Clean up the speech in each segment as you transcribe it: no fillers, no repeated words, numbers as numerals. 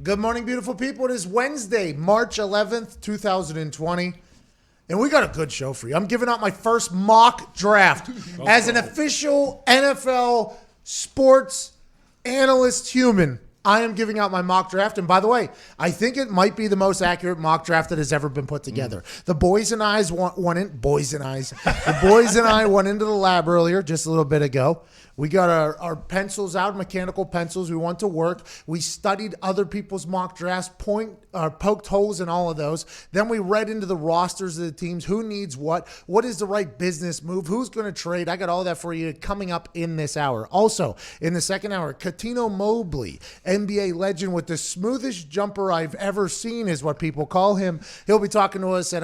Good morning, beautiful people. It is Wednesday, March 11th, 2020. And we got a good show for you. I'm giving out my first mock draft as an official NFL sports analyst human. I am giving out my mock draft. And by the way, I think it might be the most accurate mock draft that has ever been put together. The boys and I went into the lab earlier, just a little bit ago. We got our pencils out, mechanical pencils. We went to work. We studied other people's mock drafts, poked holes in all of those. Then we read into the rosters of the teams. Who needs what is the right business move? Who's going to trade? I got all that for you coming up in this hour. Also, in the second hour, Katino Mobley, NBA legend with the smoothest jumper I've ever seen is what people call him. He'll be talking to us at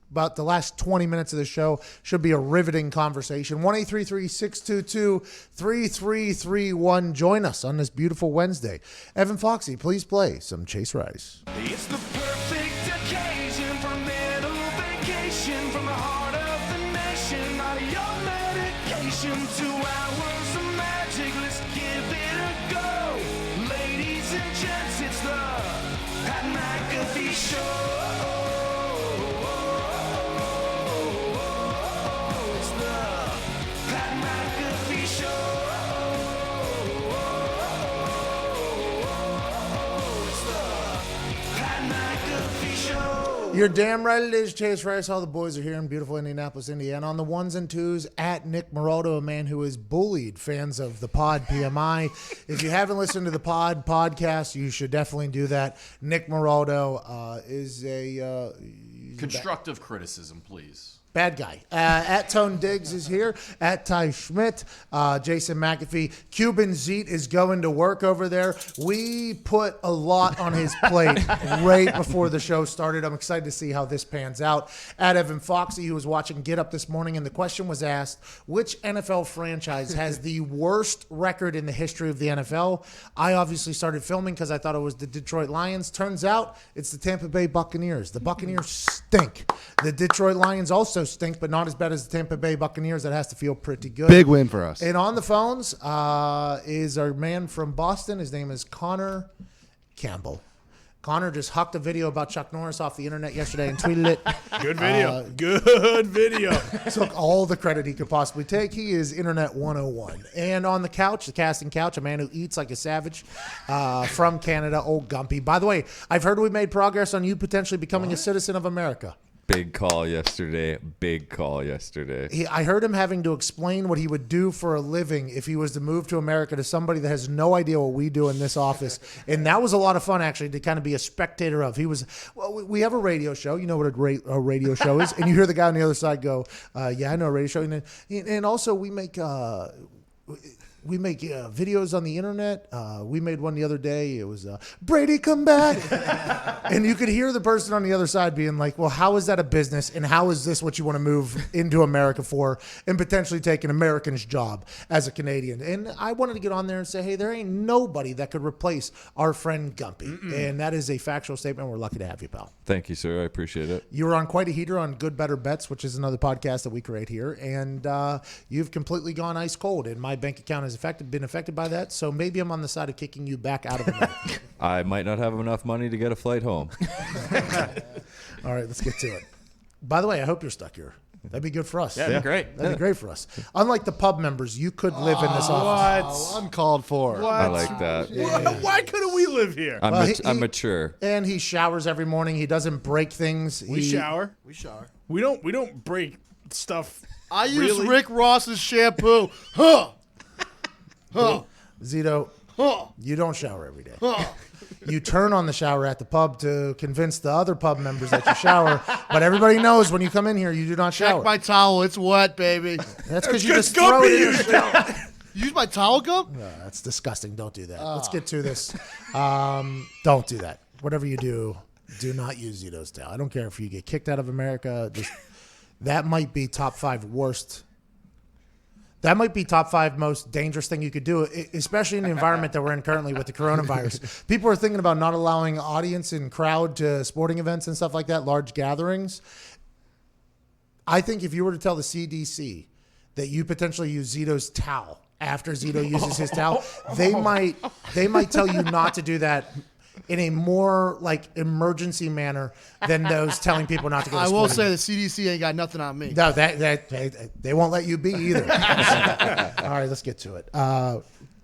about the last 20 minutes of the show. Should be a riveting conversation. 1-833-622-3331. Join us on this beautiful Wednesday. Evan Foxy, please play some Chase Rice. It's the perfect occasion for a little vacation from the heart of the nation. Not your medication. 2 hours of magic. Let's give it a go. Ladies and gents, it's the Pat McAfee Show. You're damn right it is, Chase Rice. All the boys are here in beautiful Indianapolis, Indiana. On the ones and twos, at Nick Morotto, a man who has bullied fans of the pod PMI. If you haven't listened to the podcast, you should definitely do that. Nick Morotto is a... constructive criticism, please. Bad guy. At Tone Diggs is here. At Ty Schmidt. Jason McAfee. Cuban Zeet is going to work over there. We put a lot on his plate right before the show started. I'm excited to see how this pans out. At Evan Foxy, who was watching Get Up this morning, and the question was asked, which NFL franchise has the worst record in the history of the NFL? I obviously started filming because I thought it was the Detroit Lions. Turns out it's the Tampa Bay Buccaneers. The Buccaneers stink. The Detroit Lions also stink, but not as bad as the Tampa Bay Buccaneers. That has to feel pretty good. Big win for us. And on the phones is our man from Boston. His name is Connor Campbell. Connor just hucked a video about Chuck Norris off the internet yesterday and tweeted it. Good video. Good video. Took all the credit he could possibly take. He is Internet 101. And on the couch, the casting couch, a man who eats like a savage from Canada, old Gumpy. By the way, I've heard we made progress on you potentially becoming a citizen of America. Big call yesterday. I heard him having to explain what he would do for a living if he was to move to America to somebody that has no idea what we do in this office. And that was a lot of fun, actually, to kind of be a spectator of. We have a radio show. You know what a radio show is. And you hear the guy on the other side go, yeah, I know a radio show. And also we make videos on the internet. We made one the other day. It was Brady, come back. And you could hear the person on the other side being like, well, how is that a business? And how is this what you want to move into America for and potentially take an American's job as a Canadian? And I wanted to get on there and say, hey, there ain't nobody that could replace our friend Gumpy. And that is a factual statement. We're lucky to have you, pal. Thank you, sir. I appreciate it. You were on quite a heater on Good, Better Bets, which is another podcast that we create here. And you've completely gone ice cold. And my bank account has been affected by that, so maybe I'm on the side of kicking you back out of America. I might not have enough money to get a flight home. All right, let's get to it. By the way, I hope you're stuck here. That'd be good for us. Yeah, great. That'd be great for us. Unlike the pub members, you could live in this office. Uncalled for. What? I like that. Why couldn't we live here? I'm mature. And he showers every morning. He doesn't break things. We shower. We shower. We don't break stuff. I use Really? Rick Ross's shampoo. Huh. Huh. Zito, Huh. you don't shower every day. Huh. You turn on the shower at the pub to convince the other pub members that you shower, but everybody knows when you come in here, you do not shower. Check my towel. It's wet, baby. That's because you just throw it in your shower. You use my towel gum? That's disgusting. Don't do that. Let's get to this. Don't do that. Whatever you do not use Zito's towel. I don't care if you get kicked out of America. That might be top 5 worst. That might be top 5 most dangerous thing you could do, especially in the environment that we're in currently with the coronavirus. People are thinking about not allowing audience and crowd to sporting events and stuff like that, large gatherings. I think if you were to tell the CDC that you potentially use Zito's towel after Zito uses his towel, they might tell you not to do that in a more like emergency manner than those telling people not to go to I will sporting say the CDC ain't got nothing on me. No, they won't let you be either. All right, let's get to it.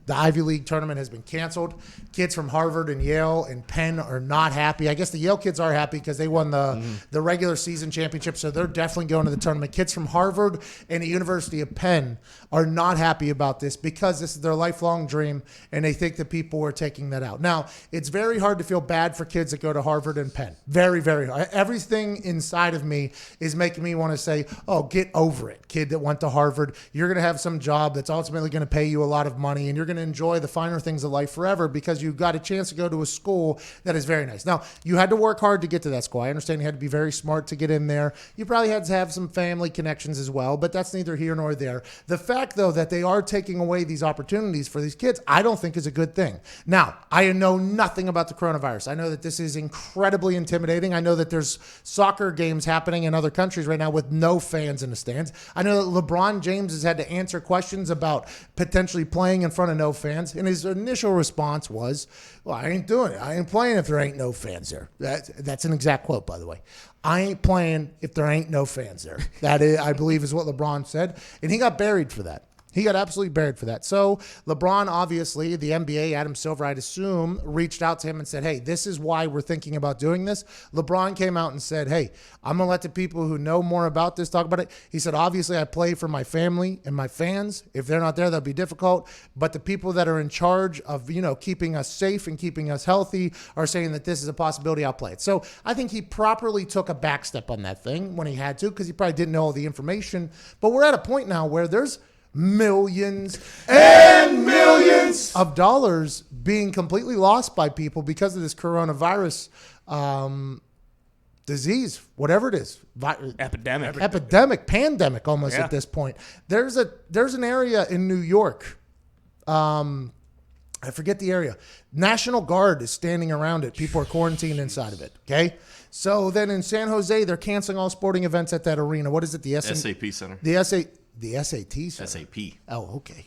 The Ivy League tournament has been canceled. Kids from Harvard and Yale and Penn are not happy. I guess the Yale kids are happy because they won the regular season championship, so they're definitely going to the tournament. Kids from Harvard and the University of Penn are not happy about this because this is their lifelong dream, and they think that people are taking that out. Now, it's very hard to feel bad for kids that go to Harvard and Penn. Very, very hard. Everything inside of me is making me want to say, oh, get over it, kid that went to Harvard. You're going to have some job that's ultimately going to pay you a lot of money, and you're going to enjoy the finer things of life forever because you got a chance to go to a school that is very nice. Now, you had to work hard to get to that school. I understand you had to be very smart to get in there. You probably had to have some family connections as well, but that's neither here nor there. The fact, though, that they are taking away these opportunities for these kids, I don't think is a good thing. Now, I know nothing about the coronavirus. I know that this is incredibly intimidating. I know that there's soccer games happening in other countries right now with no fans in the stands. I know that LeBron James has had to answer questions about potentially playing in front of no fans, and his initial response was, well, I ain't doing it. I ain't playing if there ain't no fans there. That's an exact quote, by the way. I ain't playing if there ain't no fans there. That, I believe, is what LeBron said, and he got buried for that. He got absolutely buried for that. So LeBron, obviously, the NBA, Adam Silver, I'd assume, reached out to him and said, hey, this is why we're thinking about doing this. LeBron came out and said, hey, I'm going to let the people who know more about this talk about it. He said, obviously, I play for my family and my fans. If they're not there, that'll be difficult. But the people that are in charge of, keeping us safe and keeping us healthy are saying that this is a possibility. I'll play it. So I think he properly took a back step on that thing when he had to, because he probably didn't know all the information. But we're at a point now where there's millions and millions of dollars being completely lost by people because of this coronavirus disease, whatever it is. Epidemic, pandemic almost at this point. There's an area in New York. I forget the area. National Guard is standing around it. People are quarantined inside of it. Okay. So then in San Jose, they're canceling all sporting events at that arena. What is it? The SAP Center. The SAT Center. SAP. Oh, okay.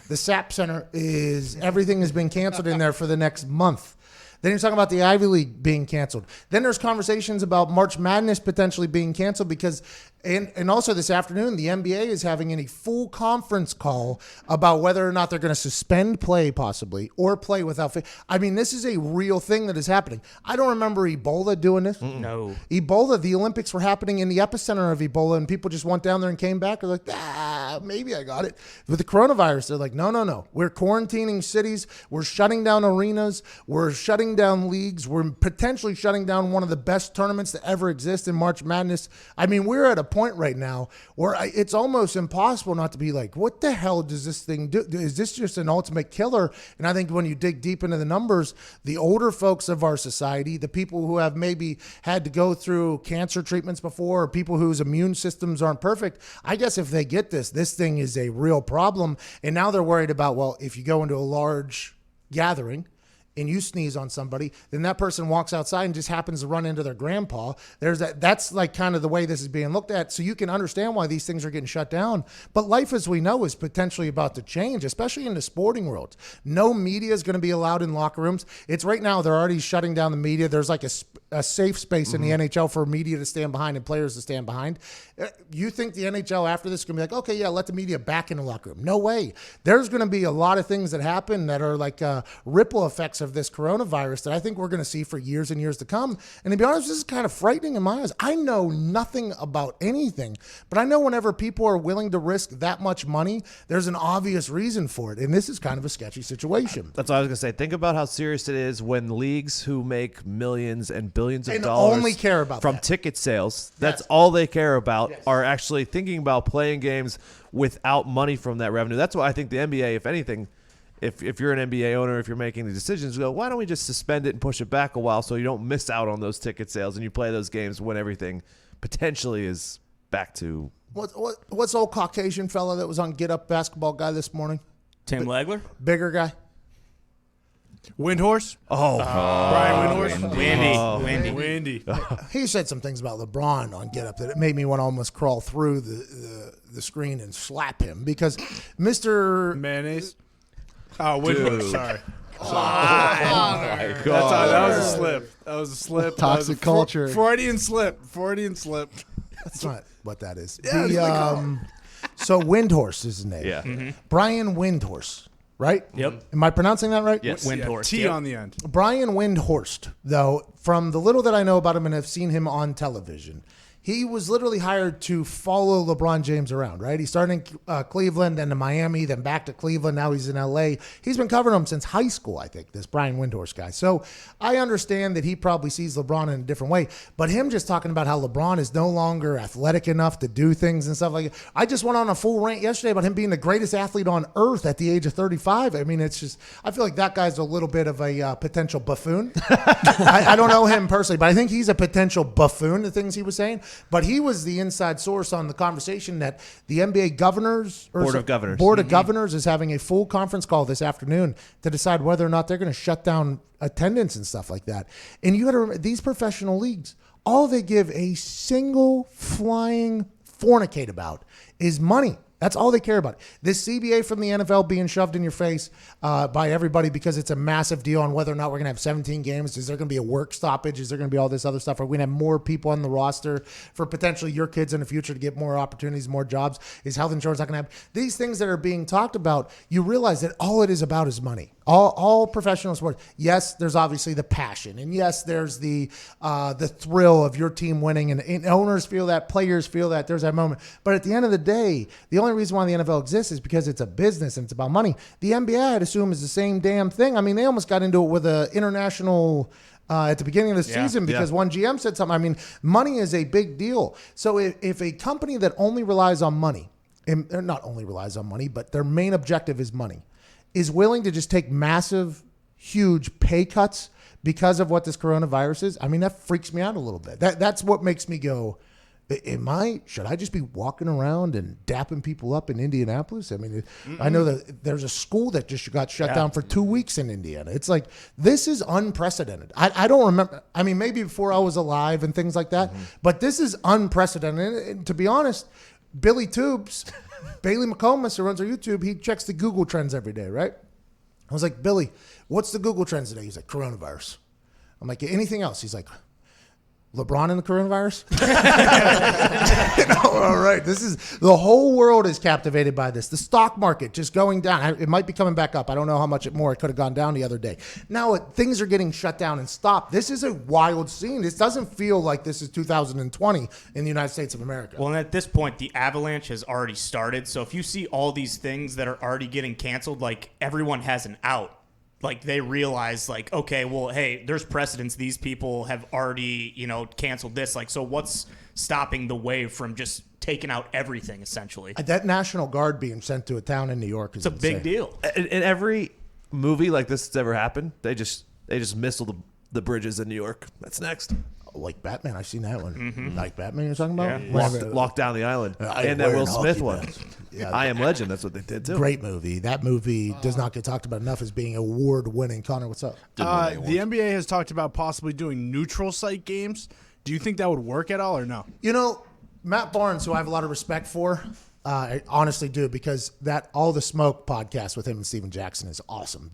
The SAP Center is everything has been canceled in there for the next month. Then you're talking about the Ivy League being canceled. Then there's conversations about March Madness potentially being canceled because, and also this afternoon, the NBA is having a full conference call about whether or not they're going to suspend play possibly or play without. I mean, this is a real thing that is happening. I don't remember Ebola doing this. No. Ebola, the Olympics were happening in the epicenter of Ebola, and people just went down there and came back. They're like, maybe I got it. With the coronavirus, they're like, no. We're quarantining cities. We're shutting down arenas. We're shutting down leagues. We're potentially shutting down one of the best tournaments to ever exist in March Madness. I mean, we're at a point right now where it's almost impossible not to be like, what the hell does this thing do? Is this just an ultimate killer? And I think when you dig deep into the numbers, the older folks of our society, the people who have maybe had to go through cancer treatments before, or people whose immune systems aren't perfect, I guess if they get this thing is a real problem. And now they're worried about, well, if you go into a large gathering and you sneeze on somebody, then that person walks outside and just happens to run into their grandpa. That's like kind of the way this is being looked at. So you can understand why these things are getting shut down. But life as we know is potentially about to change, especially in the sporting world. No media is going to be allowed in locker rooms. It's right now, they're already shutting down the media. There's like a safe space in the NHL for media to stand behind and players to stand behind. You think the NHL after this is going to be like, okay, yeah, let the media back in the locker room. No way. There's going to be a lot of things that happen that are like ripple effects of this coronavirus that I think we're going to see for years and years to come. And to be honest, this is kind of frightening in my eyes. I know nothing about anything, but I know whenever people are willing to risk that much money, there's an obvious reason for it. And this is kind of a sketchy situation. That's what I was going to say. Think about how serious it is when leagues who make millions and billions of And dollars only care about from that. ticket sales. That's Yes. all they care about, Yes. are actually thinking about playing games without money from that revenue. That's why I think the NBA, if anything, if you're an NBA owner, if you're making the decisions, go, why don't we just suspend it and push it back a while so you don't miss out on those ticket sales and you play those games when everything potentially is back to. What's old Caucasian fella that was on Get Up Basketball Guy this morning? Tim Legler? Bigger guy? Windhorse? Brian Windhorse? Windy. He said some things about LeBron on Get Up that it made me want to almost crawl through the screen and slap him because Mr. Mayonnaise? Oh, Windhorse. Sorry. My That was a slip. That was a slip. That was Toxic a culture. Freudian slip. That's not what that is. Yeah, it's like, So Windhorse is his name. Yeah. Brian Windhorse, right? Yep. Am I pronouncing that right? Yes. Windhorse. T on the end. Brian Windhorst, though, from the little that I know about him and have seen him on television, he was literally hired to follow LeBron James around, right? He started in Cleveland, then to Miami, then back to Cleveland. Now he's in L.A. He's been covering him since high school, I think, this Brian Windhorst guy. So I understand that he probably sees LeBron in a different way. But him just talking about how LeBron is no longer athletic enough to do things and stuff like that. I just went on a full rant yesterday about him being the greatest athlete on earth at the age of 35. I mean, it's just, I feel like that guy's a little bit of a potential buffoon. I don't know him personally, but I think he's a potential buffoon, the things he was saying. But he was the inside source on the conversation that the NBA Board of Governors. Board of Governors is having a full conference call this afternoon to decide whether or not they're going to shut down attendance and stuff like that. And you got to remember, these professional leagues, all they give a single flying fornicate about is money. That's all they care about. This CBA from the NFL being shoved in your face by everybody because it's a massive deal on whether or not we're going to have 17 games. Is there going to be a work stoppage? Is there going to be all this other stuff? Are we going to have more people on the roster for potentially your kids in the future to get more opportunities, more jobs? Is health insurance not going to happen? These things that are being talked about, you realize that all it is about is money. All professional sports. Yes, there's obviously the passion, and yes, there's the thrill of your team winning, and owners feel that, players feel that. There's that moment. But at the end of the day, the only reason why the NFL exists is because it's a business and it's about money. The NBA, I'd assume, is the same damn thing. I mean, they almost got into it with an international at the beginning of the season because one GM said something. I mean, money is a big deal. So if a company that only relies on money, and not only relies on money, but their main objective is money, is willing to just take massive, huge pay cuts because of what this coronavirus is, I mean, that freaks me out a little bit. That's what makes me go, Should I just be walking around and dapping people up in Indianapolis? I mean, I know that there's a school that just got shut down for 2 weeks in Indiana. It's like, this is unprecedented. I don't remember. I mean, maybe before I was alive and things like that, but this is unprecedented. And to be honest, Billy Tubes, Bailey McComas, who runs our YouTube, he checks the Google Trends every day, right? I was like, Billy, what's the Google Trends today? He's like, coronavirus. I'm like, anything else? He's like, LeBron and the coronavirus? All right. The whole world is captivated by this. The stock market just going down. It might be coming back up. I don't know how much more it could have gone down the other day. Now things are getting shut down and stopped. This is a wild scene. This doesn't feel like this is 2020 in the United States of America. Well, and at this point, the avalanche has already started. So if you see all these things that are already getting canceled, like everyone has an out. Like they realize, like, okay, well, hey, there's precedents. These people have already, canceled this. Like, so what's stopping the wave from just taking out everything, essentially? That National Guard being sent to a town in New York is It's a big deal. In every movie like this that's ever happened, they just missile the bridges in New York. That's next. Like Batman, I've seen that one. Like Batman, you're talking about? Yeah. Lock down the island. And that Will Smith one. Yeah, I Am Legend. That's what they did too. Great movie. That movie does not get talked about enough as being award-winning. Connor, what's up? The NBA has talked about possibly doing neutral site games. Do you think that would work at all or no? Matt Barnes, who I have a lot of respect for, I honestly do, because that All the Smoke podcast with him and Steven Jackson is awesome.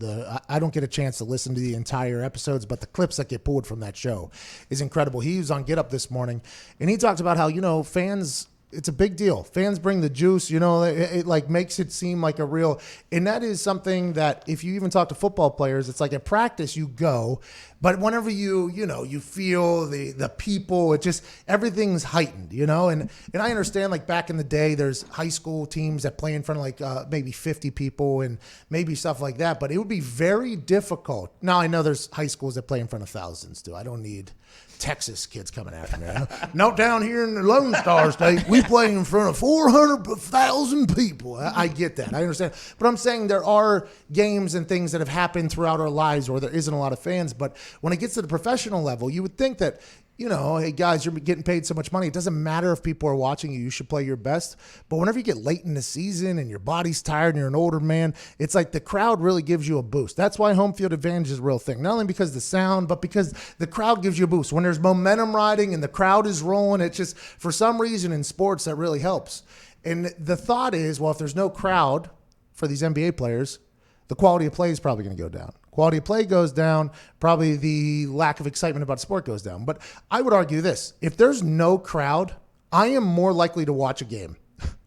I don't get a chance to listen to the entire episodes, but the clips that get pulled from that show is incredible. He was on Get Up this morning, and he talked about how, fans, it's a big deal. Fans bring the juice, it like makes it seem like a real, and that is something that if you even talk to football players, it's like at practice you go, but whenever you feel the people, it just, everything's heightened, and I understand, like back in the day, there's high school teams that play in front of like maybe 50 people and maybe stuff like that, but it would be very difficult. Now I know there's high schools that play in front of thousands too. I don't need Texas kids coming after me. No, down here in the Lone Star State, we play in front of 400,000 people. I get that. I understand. But I'm saying there are games and things that have happened throughout our lives where there isn't a lot of fans. But when it gets to the professional level, you would think that, hey, guys, you're getting paid so much money. It doesn't matter if people are watching you. You should play your best. But whenever you get late in the season and your body's tired and you're an older man, it's like the crowd really gives you a boost. That's why home field advantage is a real thing. Not only because of the sound, but because the crowd gives you a boost. When there's momentum riding and the crowd is rolling, it's just, for some reason in sports, that really helps. And the thought is, well, if there's no crowd for these NBA players, the quality of play is probably going to go down. Quality of play goes down, probably the lack of excitement about sport goes down. But I would argue this. If there's no crowd, I am more likely to watch a game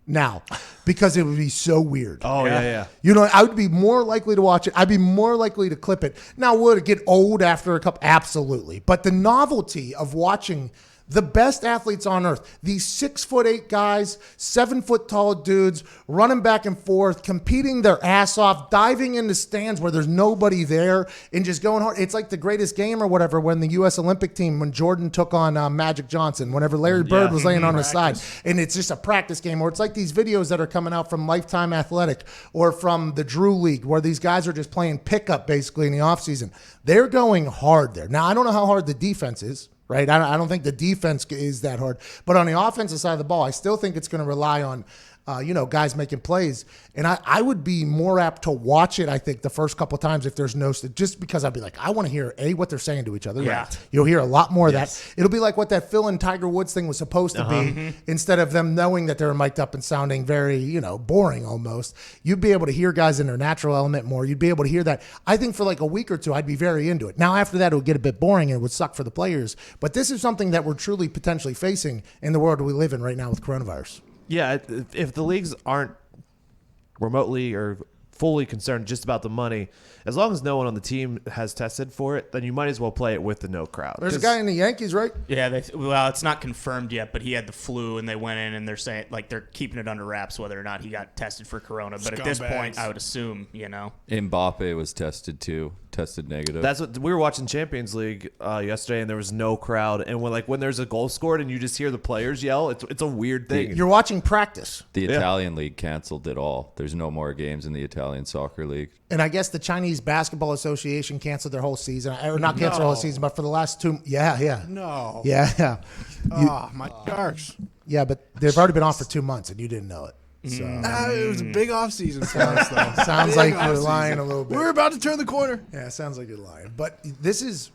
now because it would be so weird. Oh, yeah. I would be more likely to watch it. I'd be more likely to clip it. Now, would it get old after a couple? Absolutely. But the novelty of watching the best athletes on earth, these 6'8" guys, 7 foot tall dudes, running back and forth, competing their ass off, diving into stands where there's nobody there, and just going hard. It's like the greatest game or whatever when the U.S. Olympic team, when Jordan took on Magic Johnson, whenever Larry Bird was laying on his side, and it's just a practice game. Or it's like these videos that are coming out from Lifetime Athletic or from the Drew League, where these guys are just playing pickup basically in the offseason. They're going hard there. Now, I don't know how hard the defense is. Right? I don't think the defense is that hard. But on the offensive side of the ball, I still think it's going to rely on, guys making plays. And I would be more apt to watch it, I think, the first couple of times if there's no – just because I'd be like, I want to hear, what they're saying to each other. Yeah. Right? You'll hear a lot more of that. It'll be like what that Phil and Tiger Woods thing was supposed to be, instead of them knowing that they were mic'd up and sounding very, boring almost. You'd be able to hear guys in their natural element more. You'd be able to hear that. I think for like a week or two, I'd be very into it. Now, after that, it would get a bit boring and it would suck for the players. But this is something that we're truly potentially facing in the world we live in right now with coronavirus. Yeah, if the leagues aren't remotely or fully concerned just about the money, as long as no one on the team has tested for it, then you might as well play it with the no crowd. There's a guy in the Yankees, right? Yeah, well, it's not confirmed yet, but he had the flu, and they went in and they're saying, like, they're keeping it under wraps whether or not he got tested for corona. But at this point, I would assume, Mbappe was tested negative. That's what we were watching Champions League yesterday, and there was no crowd. And when there's a goal scored and you just hear the players yell, it's a weird thing. You're watching practice. The Italian league canceled it all. There's no more games in the Italian soccer league. And I guess the Chinese Basketball Association canceled their whole season. Or not canceled their whole season, but for the last two. Yeah. No. Yeah. My Sharks. Yeah, but they've already been off for 2 months, and you didn't know it. So It was a big offseason for us, though. sounds like you're lying a little bit. We're about to turn the corner. Yeah, it sounds like you're lying. But this is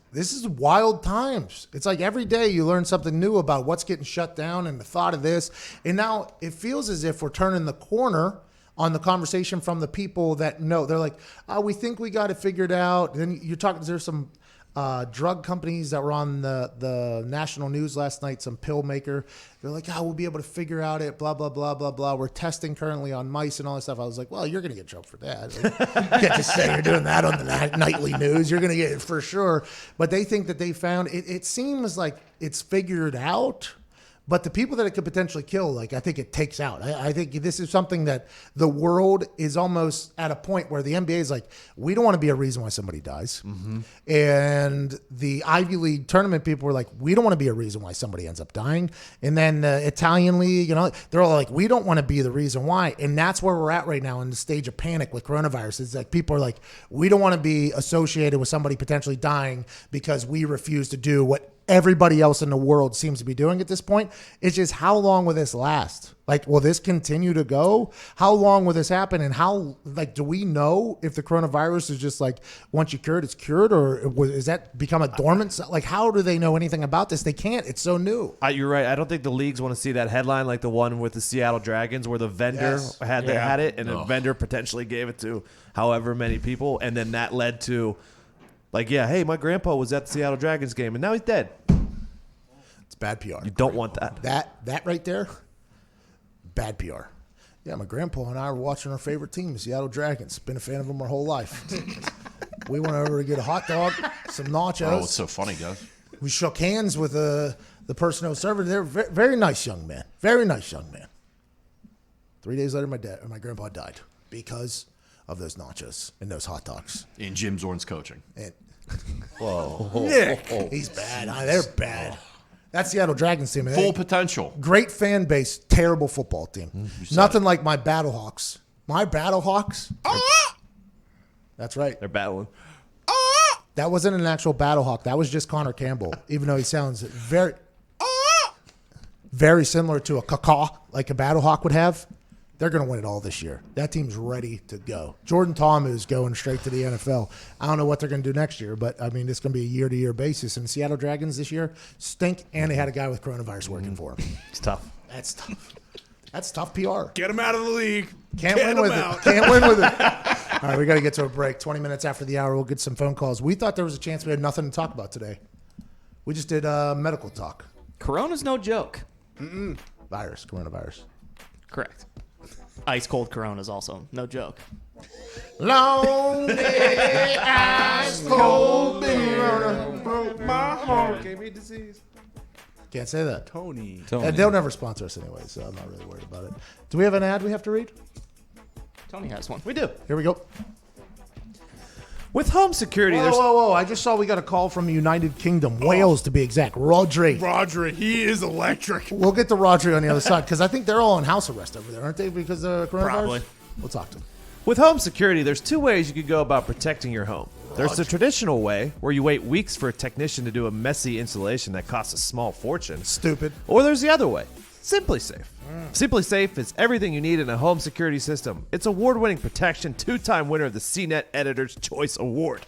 wild times. It's like every day you learn something new about what's getting shut down and the thought of this. And now it feels as if we're turning the corner on the conversation from the people that know. They're like, oh, we think we got it figured out. Then you're talking, there's some drug companies that were on the national news last night, some pill maker. They're like, oh, we'll be able to figure out it, blah, blah, blah, blah, blah. We're testing currently on mice and all this stuff. I was like, well, you're going to get in trouble for that. Like, you can't just say you're doing that on the nightly news. You're going to get it for sure. But they think that they found it. It seems like it's figured out. But the people that it could potentially kill, like, I think it takes out. I think this is something that the world is almost at a point where the NBA is like, we don't want to be a reason why somebody dies. Mm-hmm. And the Ivy League tournament people were like, we don't want to be a reason why somebody ends up dying. And then the Italian League, they're all like, we don't want to be the reason why. And that's where we're at right now in the stage of panic with coronavirus. It's like people are like, we don't want to be associated with somebody potentially dying because we refuse to do what everybody else in the world seems to be doing at this point. It's just, how long will this last? Like, will this continue to go? How long will this happen? And how, like, do we know if the coronavirus is just like, once you cure it, it's cured? Or is that become a dormant? Like, how do they know anything about this? They can't. It's so new. You're right. I don't think the leagues want to see that headline like the one with the Seattle Dragons where the vendor had it and the vendor potentially gave it to however many people. And then that led to, like, yeah, hey, my grandpa was at the Seattle Dragons game, and now he's dead. It's bad PR. You don't want that. That right there, bad PR. Yeah, my grandpa and I were watching our favorite team, the Seattle Dragons. Been a fan of them our whole life. We went over to get a hot dog, some nachos. Oh, it's so funny, guys. We shook hands with the person who was serving. They're very, very nice young man. Very nice young man. 3 days later, my grandpa died because of those nachos and those hot dogs. In Jim Zorn's coaching. And Whoa. Nick. He's bad. They're bad. That's Seattle Dragons team. Full potential. Great fan base, terrible football team. Nothing like my Battlehawks. My Battlehawks. That's right. They're battling. That wasn't an actual Battlehawk. That was just Connor Campbell, even though he sounds very, very similar to a cacaw, like a Battlehawk would have. They're going to win it all this year. That team's ready to go. Jordan Ta'amu's going straight to the NFL. I don't know what they're going to do next year, but, I mean, it's going to be a year-to-year basis. And the Seattle Dragons this year stink, and they had a guy with coronavirus working for them. It's tough. That's tough. That's tough PR. Get him out of the league. Can't win with it. Can't win with it. All right, we got to get to a break. 20 minutes after the hour, we'll get some phone calls. We thought there was a chance we had nothing to talk about today. We just did medical talk. Corona's no joke. Coronavirus. Correct. Ice cold Corona's also no joke. Lonely ice cold beer broke my heart. Gave me disease. Can't say that. Tony. And they'll never sponsor us anyway, so I'm not really worried about it. Do we have an ad we have to read? Tony has one. We do. Here we go. With home security, there's Whoa. I just saw we got a call from United Kingdom, Wales to be exact. Rodri. Roger, he is electric. We'll get to Rodri on the other side because I think they're all on house arrest over there, aren't they, because of coronavirus? Probably. We'll talk to them. With home security, there's two ways you could go about protecting your home. There's the traditional way, where you wait weeks for a technician to do a messy installation that costs a small fortune. Stupid. Or there's the other way, Simply Safe. Simply Safe is everything you need in a home security system. It's award-winning protection, 2-time winner of the CNET Editor's Choice Award.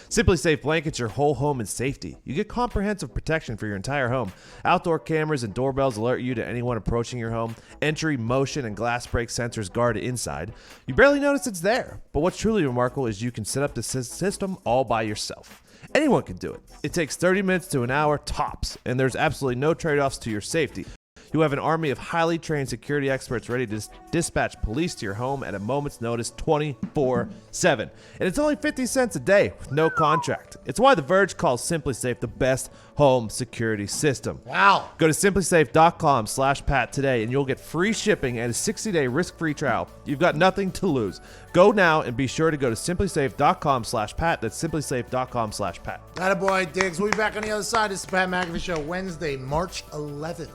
Simply Safe blankets your whole home in safety. You get comprehensive protection for your entire home. Outdoor cameras and doorbells alert you to anyone approaching your home. Entry, motion, and glass break sensors guard inside. You barely notice it's there. But what's truly remarkable is you can set up the system all by yourself. Anyone can do it. It takes 30 minutes to an hour tops, and there's absolutely no trade-offs to your safety. You have an army of highly trained security experts ready to dispatch police to your home at a moment's notice 24/7. And it's only 50 cents a day with no contract. It's why The Verge calls Simply Safe the best home security system. Wow. Go to simplysafe.com/Pat today and you'll get free shipping and a 60-day risk-free trial. You've got nothing to lose. Go now and be sure to go to simplysafe.com/Pat. That's simplysafe.com/Pat. Attaboy, Diggs. We'll be back on the other side. It's the Pat McAfee Show, Wednesday, March 11th.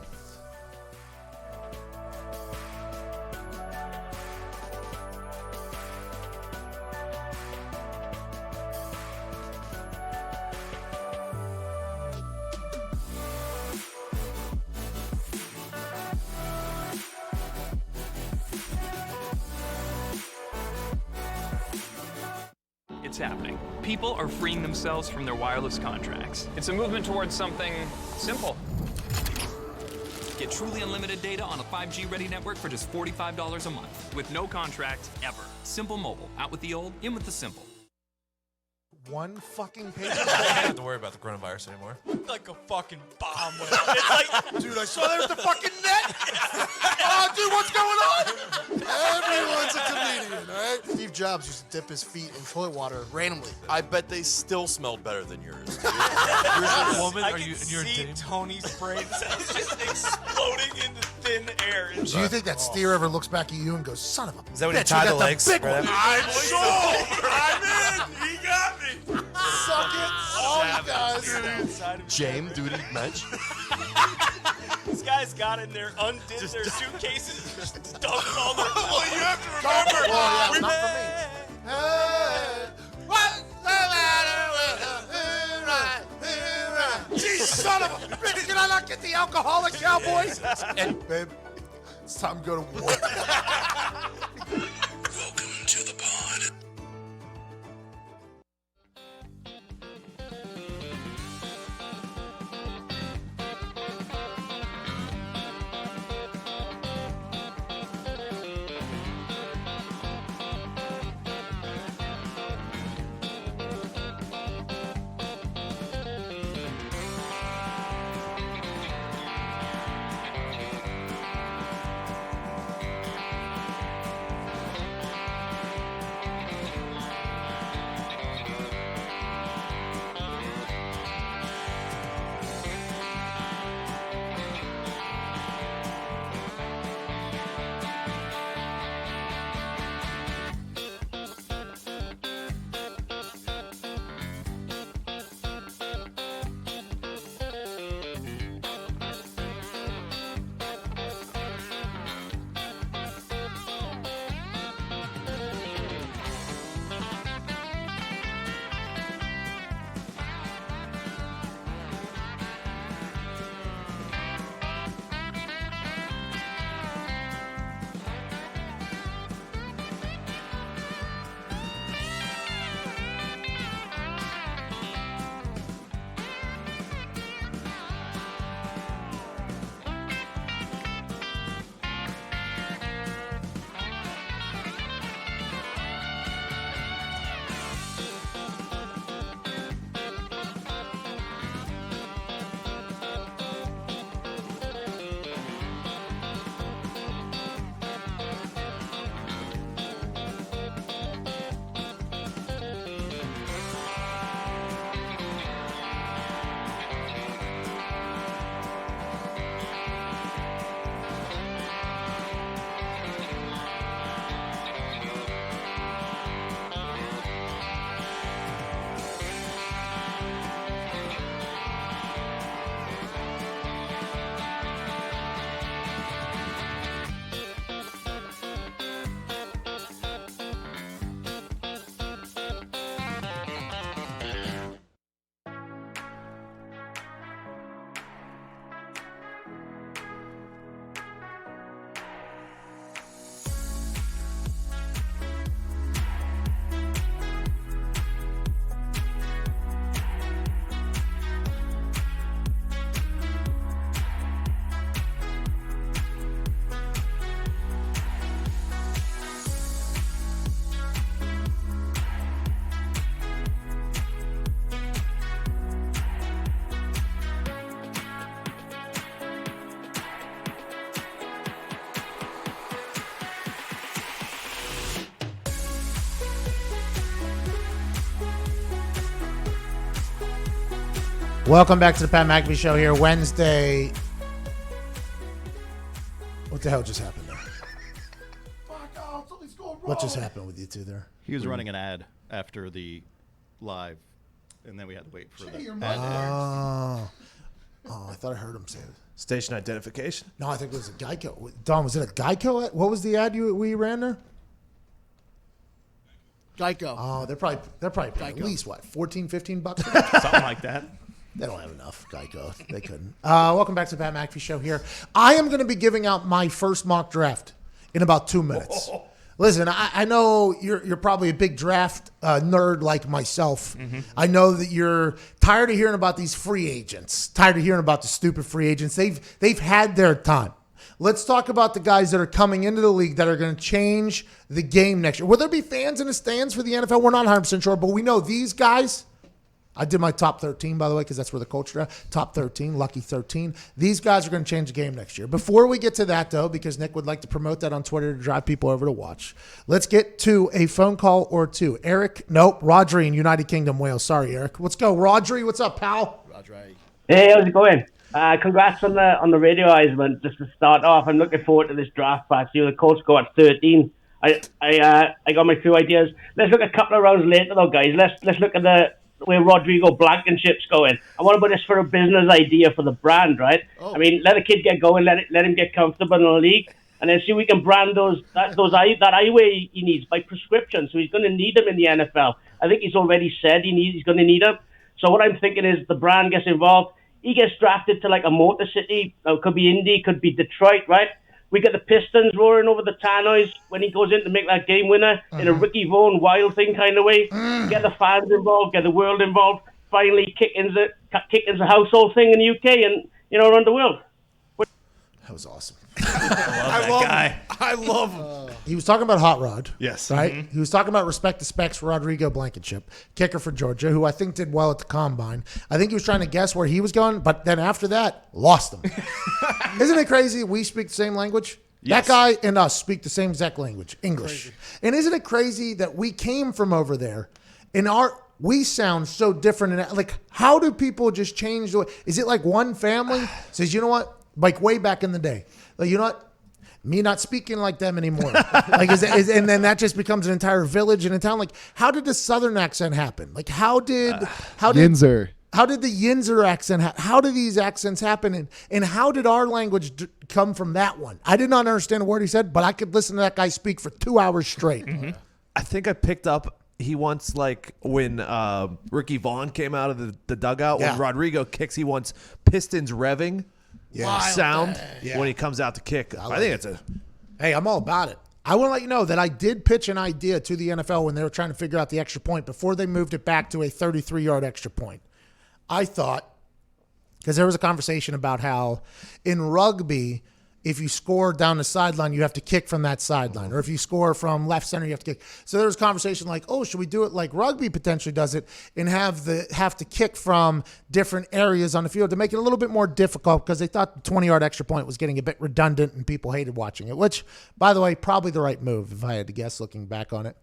it's happening. People are freeing themselves from their wireless contracts. It's a movement towards something simple. Get truly unlimited data on a 5G-ready network for just $45 a month, with no contract, ever. Simple Mobile. Out with the old, in with the simple. One fucking page. I don't have to worry about the coronavirus anymore. Like a fucking bomb went off. It's like, Dude, I saw there's the fucking net. Oh, dude, what's going on? Everyone's a comedian, all right? Steve Jobs used to dip his feet in toilet water randomly. I bet they still smelled better than yours. Dude. Yours is a woman. I Are can you? You're see dating? Tony's brain cells just exploding into thin air. Do you think that steer ever looks back at you and goes, son of a Is that when you bitch, tie I the got legs? big one. I'm sold. I'm in. He got me. Suck it. All you guys. Jame, duty, mensch. These guys got in there, undid their suitcases, just dumped all their. Well, you have to remember. Well, yeah, not for me. Jeez, son of a bitch, can I not get the alcoholic Cowboys? And, babe, it's time to go to war. Welcome to the pod. Welcome back to the Pat McAfee Show here, Wednesday. What the hell just happened there? What just happened with you two there? He was running an ad after the live, and then we had to wait for the ad. Oh, I thought I heard him say it. Station identification. No, I think it was a Geico. Don, was it a Geico? What was the ad we ran there? Geico. Oh, they're probably paying at least what, $14, $15? Something like that. They don't have enough, Geico. They couldn't. Welcome back to the Pat McAfee Show here. I am going to be giving out my first mock draft in about 2 minutes. Listen, I know you're probably a big draft nerd like myself. I know that you're tired of hearing about these free agents, tired of hearing about the stupid free agents. They've had their time. Let's talk about the guys that are coming into the league that are going to change the game next year. Will there be fans in the stands for the NFL? We're not 100% sure, but we know these guys. I did my top 13, by the way, because that's where the culture is. Top 13, lucky 13. These guys are going to change the game next year. Before we get to that, though, because Nick would like to promote that on Twitter to drive people over to watch, let's get to a phone call or two. Rodri in United Kingdom, Wales. Sorry, Eric. Let's go. Rodri, what's up, pal? Hey, how's it going? Congrats on the radio Heisman. Just to start off, I'm looking forward to this draft class. The Colts go at 13. I got my few ideas. Let's look a couple of rounds later, though, guys. Let's look at the where Rodrigo Blankenship's going. I want to put this for a business idea for the brand, right? I mean, let a kid get going, let him get comfortable in the league, and then see if we can brand that eyewear he needs by prescription. So he's going to need them in the NFL. I think he's already said he's going to need them. So what I'm thinking is the brand gets involved. He gets drafted to like a Motor City. Could be Indy, could be Detroit, right? We get the Pistons roaring over the Tannoys when he goes in to make that game winner in a Ricky Vaughn wild thing kind of way. Get the fans involved, get the world involved. Finally, kick into the household thing in the UK and around the world. That was awesome. I love that guy. I love him. He was talking about Hot Rod. Yes. Right? He was talking about respect the specs for Rodrigo Blankenship, kicker for Georgia, who I think did well at the Combine. I think he was trying to guess where he was going, but then after that, lost him. Isn't it crazy we speak the same language? Yes. That guy and us speak the same exact language, English. Crazy. And isn't it crazy that we came from over there and we sound so different? And like, how do people just change the way? Is it like one family says, you know what? Like way back in the day. Like, you know what? Me not speaking like them anymore. Like, and then that just becomes an entire village and a town. Like, how did the Southern accent happen? Like, how did Yinzer? How did the Yinzer accent happen? How did these accents happen? And how did our language come from that one? I did not understand a word he said, but I could listen to that guy speak for 2 hours straight. I think I picked up he wants, like, when Ricky Vaughn came out of the dugout, when Rodrigo kicks, he wants Pistons revving. Sound when he comes out to kick. I think it's Hey, I'm all about it. I want to let you know that I did pitch an idea to the NFL when they were trying to figure out the extra point before they moved it back to a 33-yard extra point. I thought, because there was a conversation about how in rugby, if you score down the sideline, you have to kick from that sideline. Or if you score from left center, you have to kick. So there was conversation like, oh, should we do it like rugby potentially does it and have to kick from different areas on the field to make it a little bit more difficult because they thought the 20-yard extra point was getting a bit redundant and people hated watching it, which, by the way, probably the right move if I had to guess looking back on it.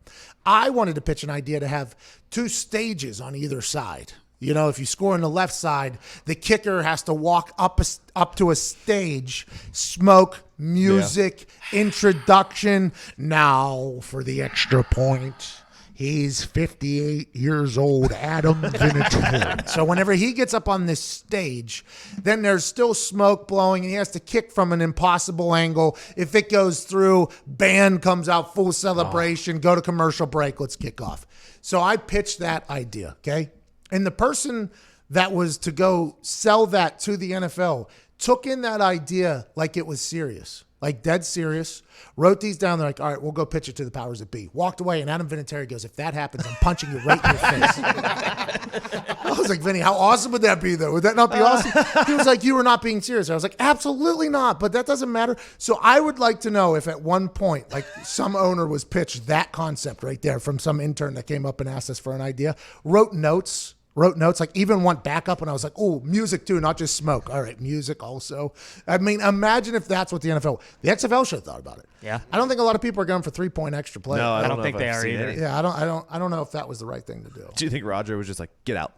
I wanted to pitch an idea to have 2 stages on either side. You know, if you score on the left side, the kicker has to walk up to a stage, smoke, music, introduction. Now for the extra point. He's 58 years old, Adam Vinatieri. So whenever he gets up on this stage, then there's still smoke blowing, and he has to kick from an impossible angle. If it goes through, band comes out, full celebration, go to commercial break, let's kick off. So I pitched that idea, okay? And the person that was to go sell that to the NFL took in that idea like it was serious, like dead serious, wrote these down. They're like, all right, we'll go pitch it to the powers that be. Walked away, and Adam Vinatieri goes, if that happens, I'm punching you right in your face. I was like, Vinny, how awesome would that be, though? Would that not be awesome? He was like, you were not being serious. I was like, absolutely not, but that doesn't matter. So I would like to know if at one point, like some owner was pitched that concept right there from some intern that came up and asked us for an idea, wrote notes, like even went back up, and I was like, oh, music too, not just smoke. All right, music also. I mean, imagine if that's what the XFL should have thought about it. Yeah. I don't think a lot of people are going for 3-point extra play. No, I don't think they are either. Yeah, I don't know if that was the right thing to do. Do you think Roger was just like, get out?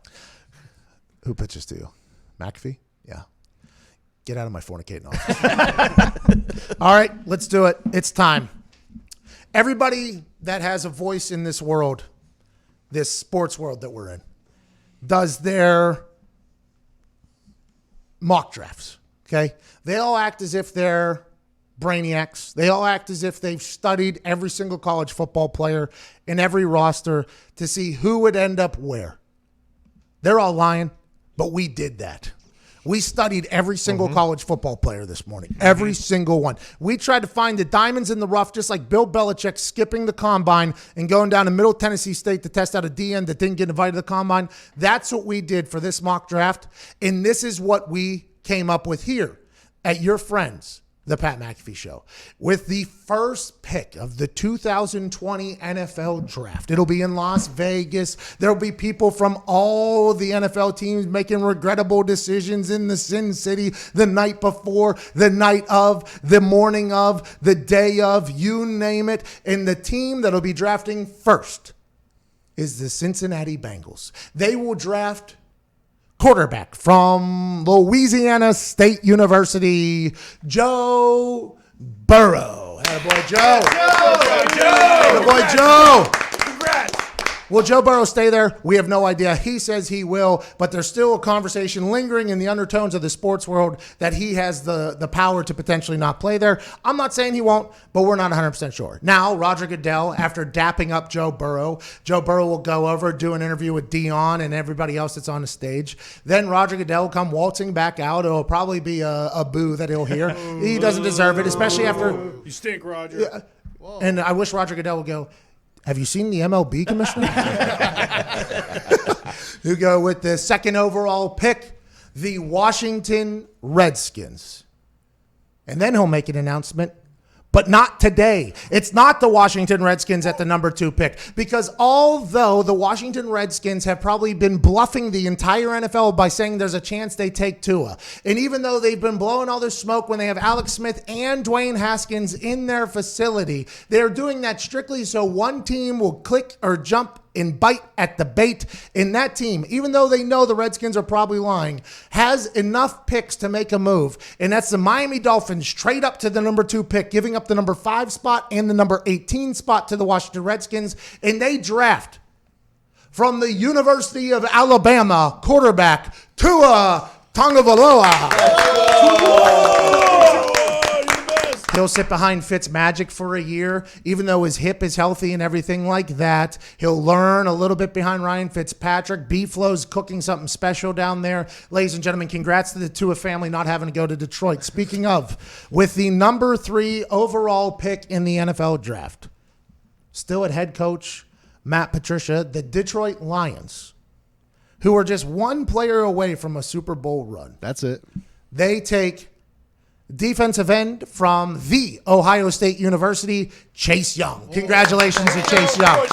Who pitches to you? McAfee? Yeah. Get out of my fornicating office. All right, let's do it. It's time. Everybody that has a voice in this world, this sports world that we're in, does their mock drafts, okay? They all act as if they're brainiacs. They all act as if they've studied every single college football player in every roster to see who would end up where. They're all lying, but we did that. We studied every single college football player this morning. Every single one. We tried to find the diamonds in the rough, just like Bill Belichick skipping the combine and going down to Middle Tennessee State to test out a DN that didn't get invited to the combine. That's what we did for this mock draft. And this is what we came up with here at your friends, the Pat McAfee Show, with the first pick of the 2020 NFL Draft. It'll be in Las Vegas. There'll be people from all the NFL teams making regrettable decisions in the Sin City the night before, the night of, the morning of, the day of, you name it. And the team that'll be drafting first is the Cincinnati Bengals. They will draft quarterback from Louisiana State University, Joe Burrow. Attaboy, Joe. Attaboy, Joe. Congrats. Will Joe Burrow stay there? We have no idea. He says he will, but there's still a conversation lingering in the undertones of the sports world that he has the power to potentially not play there. I'm not saying he won't, but we're not 100% sure. Now, Roger Goodell, after dapping up Joe Burrow will go over, do an interview with Dion and everybody else that's on the stage. Then Roger Goodell will come waltzing back out. It'll probably be a boo that he'll hear. He doesn't deserve it, especially after... You stink, Roger. Yeah, and I wish Roger Goodell would go, have you seen the MLB commissioner? You go with the second overall pick, the Washington Redskins. And then he'll make an announcement, but not today. It's not the Washington Redskins at the number 2 pick, because although the Washington Redskins have probably been bluffing the entire NFL by saying there's a chance they take Tua, and even though they've been blowing all this smoke when they have Alex Smith and Dwayne Haskins in their facility, they're doing that strictly so one team will click or jump and bite at the bait. In that team, even though they know the Redskins are probably lying, has enough picks to make a move. And that's the Miami Dolphins trade up to the number 2 pick, giving up the number 5 spot and the number 18 spot to the Washington Redskins. And they draft from the University of Alabama quarterback Tua Tagovailoa. He'll sit behind Fitzmagic for a year, even though his hip is healthy and everything like that. He'll learn a little bit behind Ryan Fitzpatrick. B-Flow's cooking something special down there. Ladies and gentlemen, congrats to the Tua family not having to go to Detroit. Speaking of, with the number 3 overall pick in the NFL draft, still at head coach Matt Patricia, the Detroit Lions, who are just one player away from a Super Bowl run. That's it. They take defensive end from the Ohio State University, Chase Young. Congratulations to Chase Young.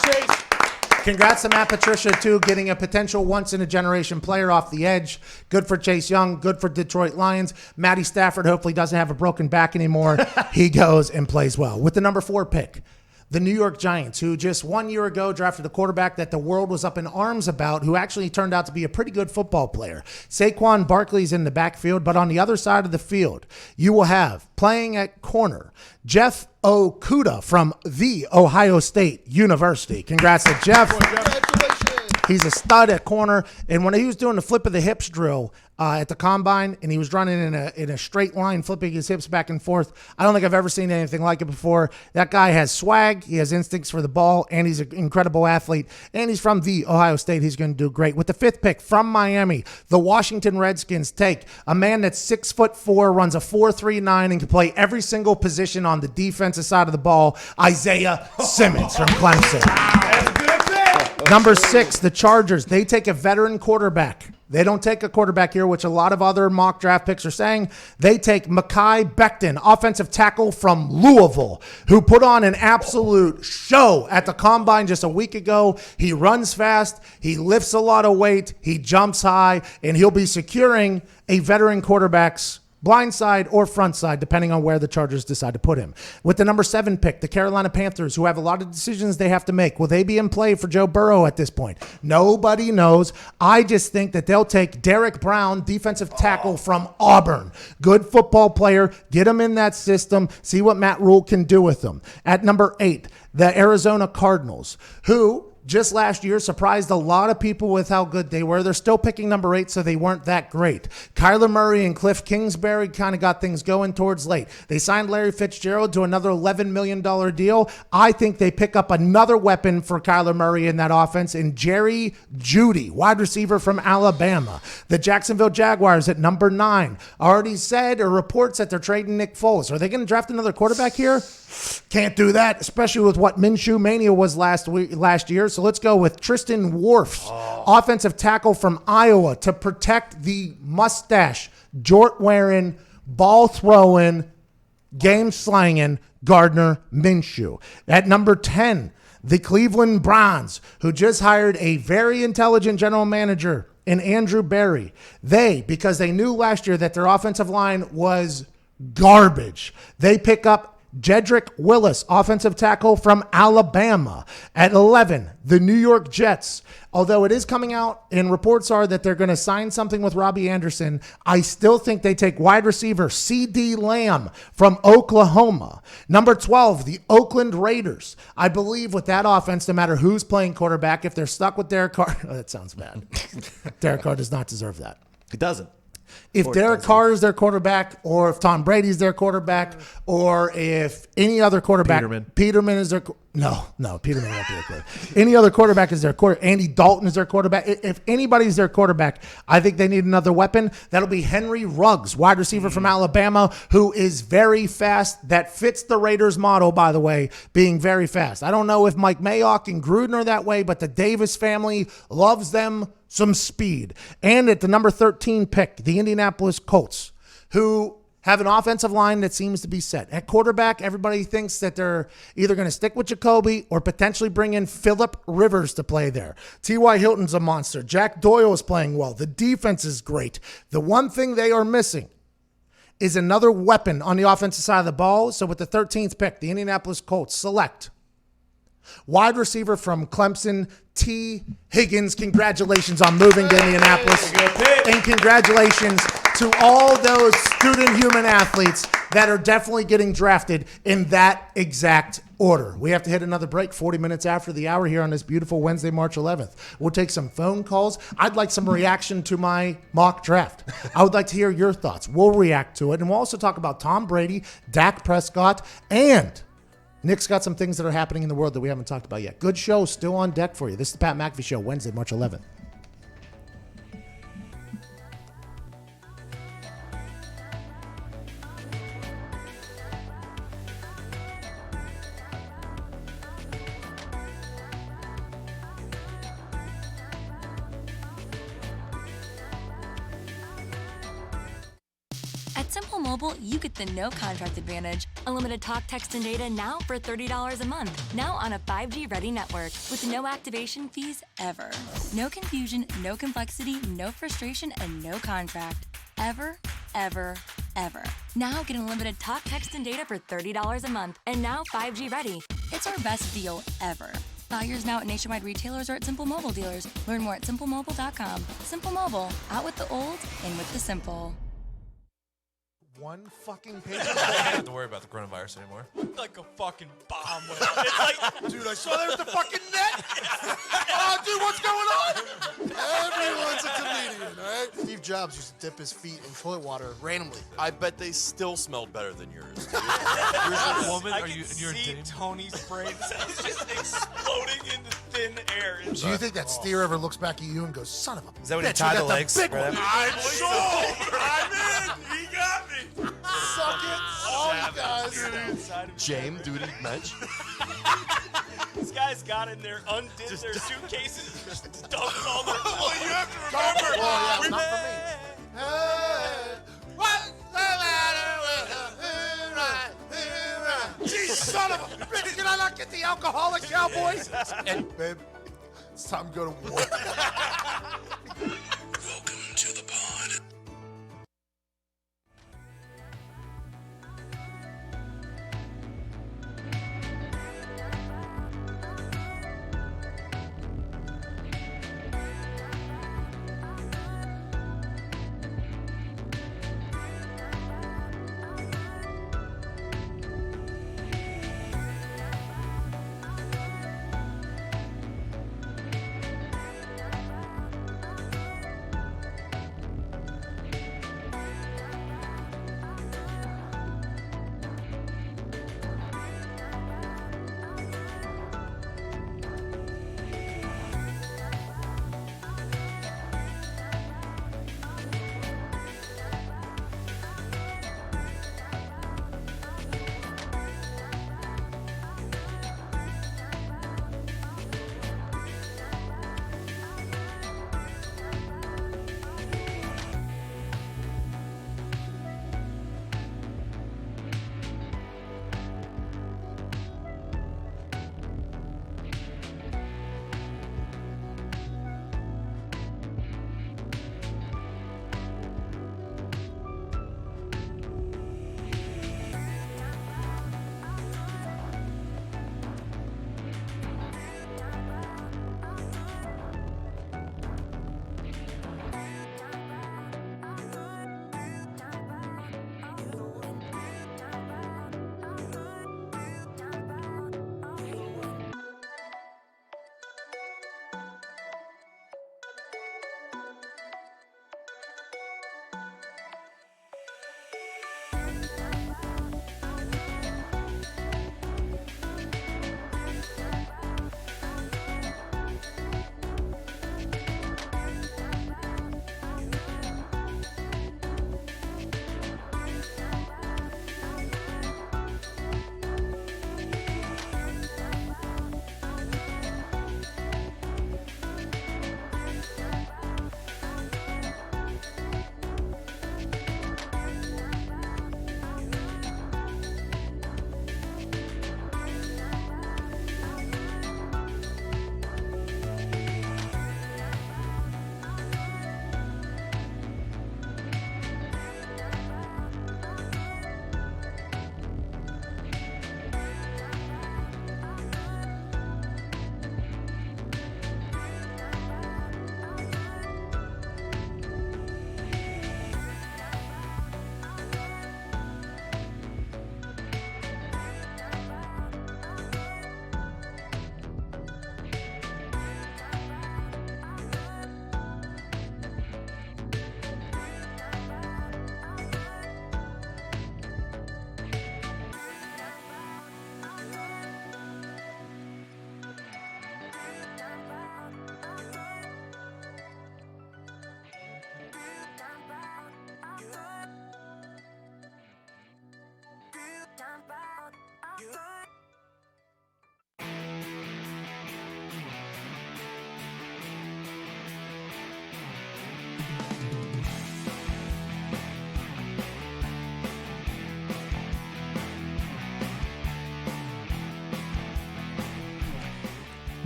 Congrats to Matt Patricia, too, getting a potential once-in-a-generation player off the edge. Good for Chase Young. Good for Detroit Lions. Matty Stafford hopefully doesn't have a broken back anymore. He goes and plays well. With the number 4 pick, the New York Giants, who just 1 year ago drafted a quarterback that the world was up in arms about, who actually turned out to be a pretty good football player. Saquon Barkley's in the backfield, but on the other side of the field, you will have, playing at corner, Jeff Okudah from the Ohio State University. Congrats to Jeff. He's a stud at corner, and when he was doing the flip of the hips drill at the combine, and he was running in a straight line, flipping his hips back and forth, I don't think I've ever seen anything like it before. That guy has swag, he has instincts for the ball, and he's an incredible athlete, and he's from the Ohio State. He's going to do great. With the 5th pick from Miami, the Washington Redskins take a man that's 6'4", runs a 4.39, and can play every single position on the defensive side of the ball, Isaiah Simmons from Clemson. Number 6, the Chargers. They take a veteran quarterback. They don't take a quarterback here, which a lot of other mock draft picks are saying. They take Mekhi Becton, offensive tackle from Louisville, who put on an absolute show at the combine just a week ago. He runs fast. He lifts a lot of weight. He jumps high, and he'll be securing a veteran quarterback's blind side or front side, depending on where the Chargers decide to put him. With the number 7 pick, the Carolina Panthers, who have a lot of decisions they have to make. Will they be in play for Joe Burrow at this point? Nobody knows. I just think that they'll take Derek Brown, defensive tackle from Auburn. Good football player. Get him in that system. See what Matt Rule can do with them. At number 8, the Arizona Cardinals, who just last year surprised a lot of people with how good they were. They're still picking number 8, so they weren't that great. Kyler Murray and Cliff Kingsbury kind of got things going towards late. They signed Larry Fitzgerald to another $11 million deal. I think they pick up another weapon for Kyler Murray in that offense in Jerry Jeudy, wide receiver from Alabama. The Jacksonville Jaguars at number 9 already said or reports that they're trading Nick Foles. Are they going to draft another quarterback here? Can't do that, especially with what Minshew Mania was last year. So let's go with Tristan Wirfs, offensive tackle from Iowa, to protect the mustache, jort-wearing, ball-throwing, game-slanging Gardner Minshew. At number 10, the Cleveland Browns, who just hired a very intelligent general manager in Andrew Berry. Because they knew last year that their offensive line was garbage, they pick up Jedrick Willis, offensive tackle from Alabama. At 11, the New York Jets. Although it is coming out and reports are that they're going to sign something with Robbie Anderson, I still think they take wide receiver CeeDee Lamb from Oklahoma. Number 12, the Oakland Raiders. I believe with that offense, no matter who's playing quarterback, if they're stuck with Derek Carr, that sounds bad. Derek Carr does not deserve that. He doesn't. If Derek Carr is their quarterback, or if Tom Brady's their quarterback, or if any other quarterback, Peterman is their Peterman won't be their quarterback. Any other quarterback is their quarterback. Andy Dalton is their quarterback. If anybody's their quarterback, I think they need another weapon. That'll be Henry Ruggs, wide receiver from Alabama, who is very fast. That fits the Raiders model, by the way, being very fast. I don't know if Mike Mayock and Gruden are that way, but the Davis family loves them some speed. And at the number 13 pick, the Indianapolis Colts, who have an offensive line that seems to be set. At quarterback, everybody thinks that they're either going to stick with Jacoby or potentially bring in Phillip Rivers to play there. T.Y. Hilton's a monster. Jack Doyle is playing well. The defense is great. The one thing they are missing is another weapon on the offensive side of the ball. So with the 13th pick, the Indianapolis Colts select wide receiver from Clemson, T. Higgins. Congratulations on moving to Indianapolis. And congratulations to all those student human athletes that are definitely getting drafted in that exact order. We have to hit another break 40 minutes after the hour here on this beautiful Wednesday, March 11th. We'll take some phone calls. I'd like some reaction to my mock draft. I would like to hear your thoughts. We'll react to it. And we'll also talk about Tom Brady, Dak Prescott, and Nick's got some things that are happening in the world that we haven't talked about yet. Good show still on deck for you. This is the Pat McAfee Show, Wednesday, March 11th. At Simple Mobile, you get the no contract advantage. Unlimited talk, text, and data now for $30 a month. Now on a 5G ready network with no activation fees ever. No confusion, no complexity, no frustration, and no contract. Ever, ever, ever. Now get unlimited talk, text, and data for $30 a month. And now 5G ready. It's our best deal ever. Buyers now at nationwide retailers or at Simple Mobile dealers. Learn more at simplemobile.com. Simple Mobile, out with the old, in with the simple. One fucking page. I don't have to worry about the coronavirus anymore. Like a fucking bomb went off. It's like, Dude, I saw there's the fucking net. Oh, dude, what's going on? Everyone's a comedian, all right? Steve Jobs used to dip his feet in toilet water randomly. I bet they still smelled better than yours. Dude. Yours a woman? I Are can you? You're see dating? Tony's brain cells just exploding into thin air. Do you think that steer ever looks back at you and goes, son of a Is that when you bitch, tie you the got legs? big one. I'm sold. I'm in. He got me. Suck it. Oh, guys. James, duty, mensch. These guys got in there, undid their suitcases, just dumped all their. Well, you have to remember. Oh, yeah, not for me. What's the matter with a Jeez, son of a bitch, can I not get the alcoholic Cowboys? And, babe, it's time to go to war. Welcome to the pod.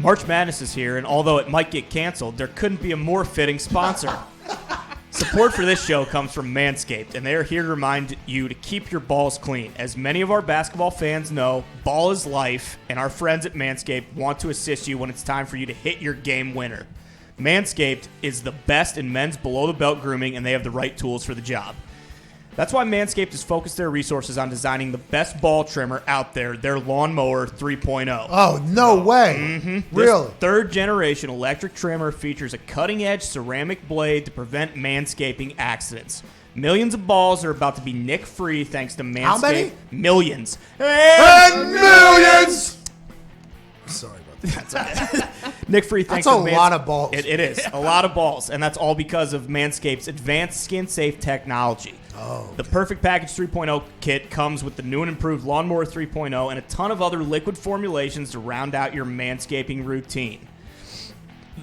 March Madness is here, and although it might get canceled, there couldn't be a more fitting sponsor. Support for this show comes from Manscaped, and they are here to remind you to keep your balls clean. As many of our basketball fans know, ball is life, and our friends at Manscaped want to assist you when it's time for you to hit your game winner. Manscaped is the best in men's below-the-belt grooming, and they have the right tools for the job. That's why Manscaped has focused their resources on designing the best ball trimmer out there, their Lawnmower 3.0. Oh, no way. Mm-hmm. Really? This third-generation electric trimmer features a cutting-edge ceramic blade to prevent manscaping accidents. Millions of balls are about to be nick-free thanks to Manscaped. How many? Millions. And millions! Sorry about that. That's okay. Nick-free thanks That's to a lot of balls. It is. A lot of balls. And that's all because of Manscaped's advanced skin-safe technology. Oh, okay. The Perfect Package 3.0 kit comes with the new and improved Lawnmower 3.0 and a ton of other liquid formulations to round out your manscaping routine.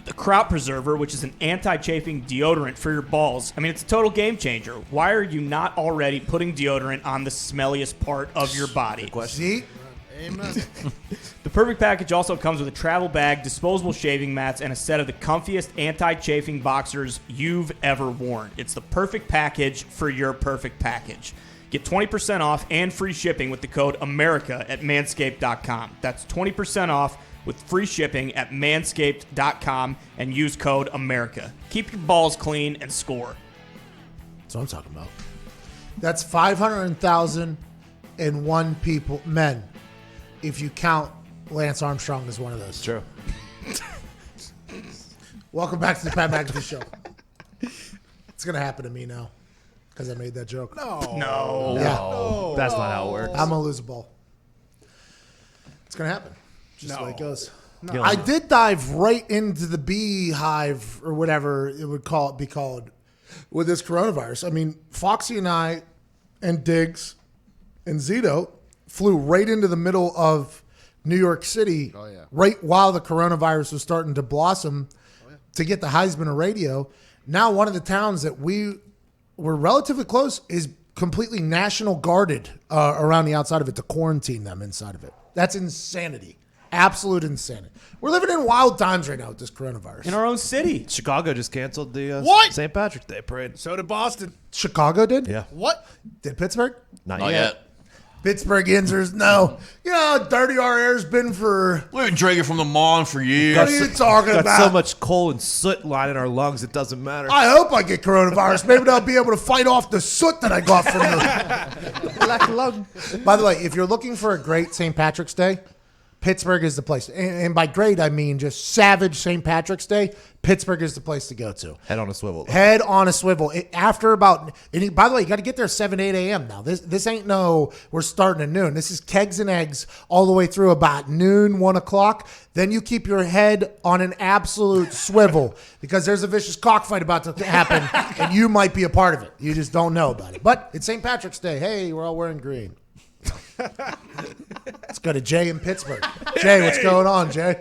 The Crop Preserver, which is an anti-chafing deodorant for your balls. I mean, it's a total game changer. Why are you not already putting deodorant on the smelliest part of your body? See? Amen. The Perfect Package also comes with a travel bag, disposable shaving mats, and a set of the comfiest anti-chafing boxers you've ever worn. It's the perfect package for your perfect package. Get 20% off and free shipping with the code AMERICA at manscaped.com. That's 20% off with free shipping at manscaped.com and use code AMERICA. Keep your balls clean and score. That's what I'm talking about. That's 500,001 people, men, if you count Lance Armstrong as one of those. True. Welcome back to the Pat McAfee Show. It's going to happen to me now because I made that joke. No. Yeah. No. That's not how it works. I'm going to lose a ball. It's going to happen. Just the way it goes. No. I did dive right into the beehive or whatever it would be called with this coronavirus. I mean, Foxy and I and Diggs and Zito flew right into the middle of New York City right while the coronavirus was starting to blossom to get the Heisman of radio. Now one of the towns that we were relatively close is completely national guarded around the outside of it to quarantine them inside of it. That's insanity. Absolute insanity. We're living in wild times right now with this coronavirus. In our own city. Chicago just canceled the What? St. Patrick's Day parade. So did Boston. Chicago did? Yeah. What? Did Pittsburgh? Not Not yet. yet. Pittsburgh Yinzers, no. You know how dirty our air's been for... We've been drinking from the Mon for years. What are you talking Got about? so much coal and soot lining our lungs, it doesn't matter. I hope I get coronavirus. Maybe I'll be able to fight off the soot that I got from the... Black lung. By the way, if you're looking for a great St. Patrick's Day, Pittsburgh is the place. And by great, I mean just savage St. Patrick's Day. Pittsburgh is the place to go to. Head on a swivel. Head on a swivel. After about, and by the way, you got to get there 7, 8 a.m. now. This ain't no, we're starting at noon. This is kegs and eggs all the way through about noon, 1 o'clock. Then you keep your head on an absolute swivel because there's a vicious cockfight about to happen and you might be a part of it. You just don't know about it. But it's St. Patrick's Day. Hey, we're all wearing green. Let's go to Jay in Pittsburgh. Jay, what's going on, Jay?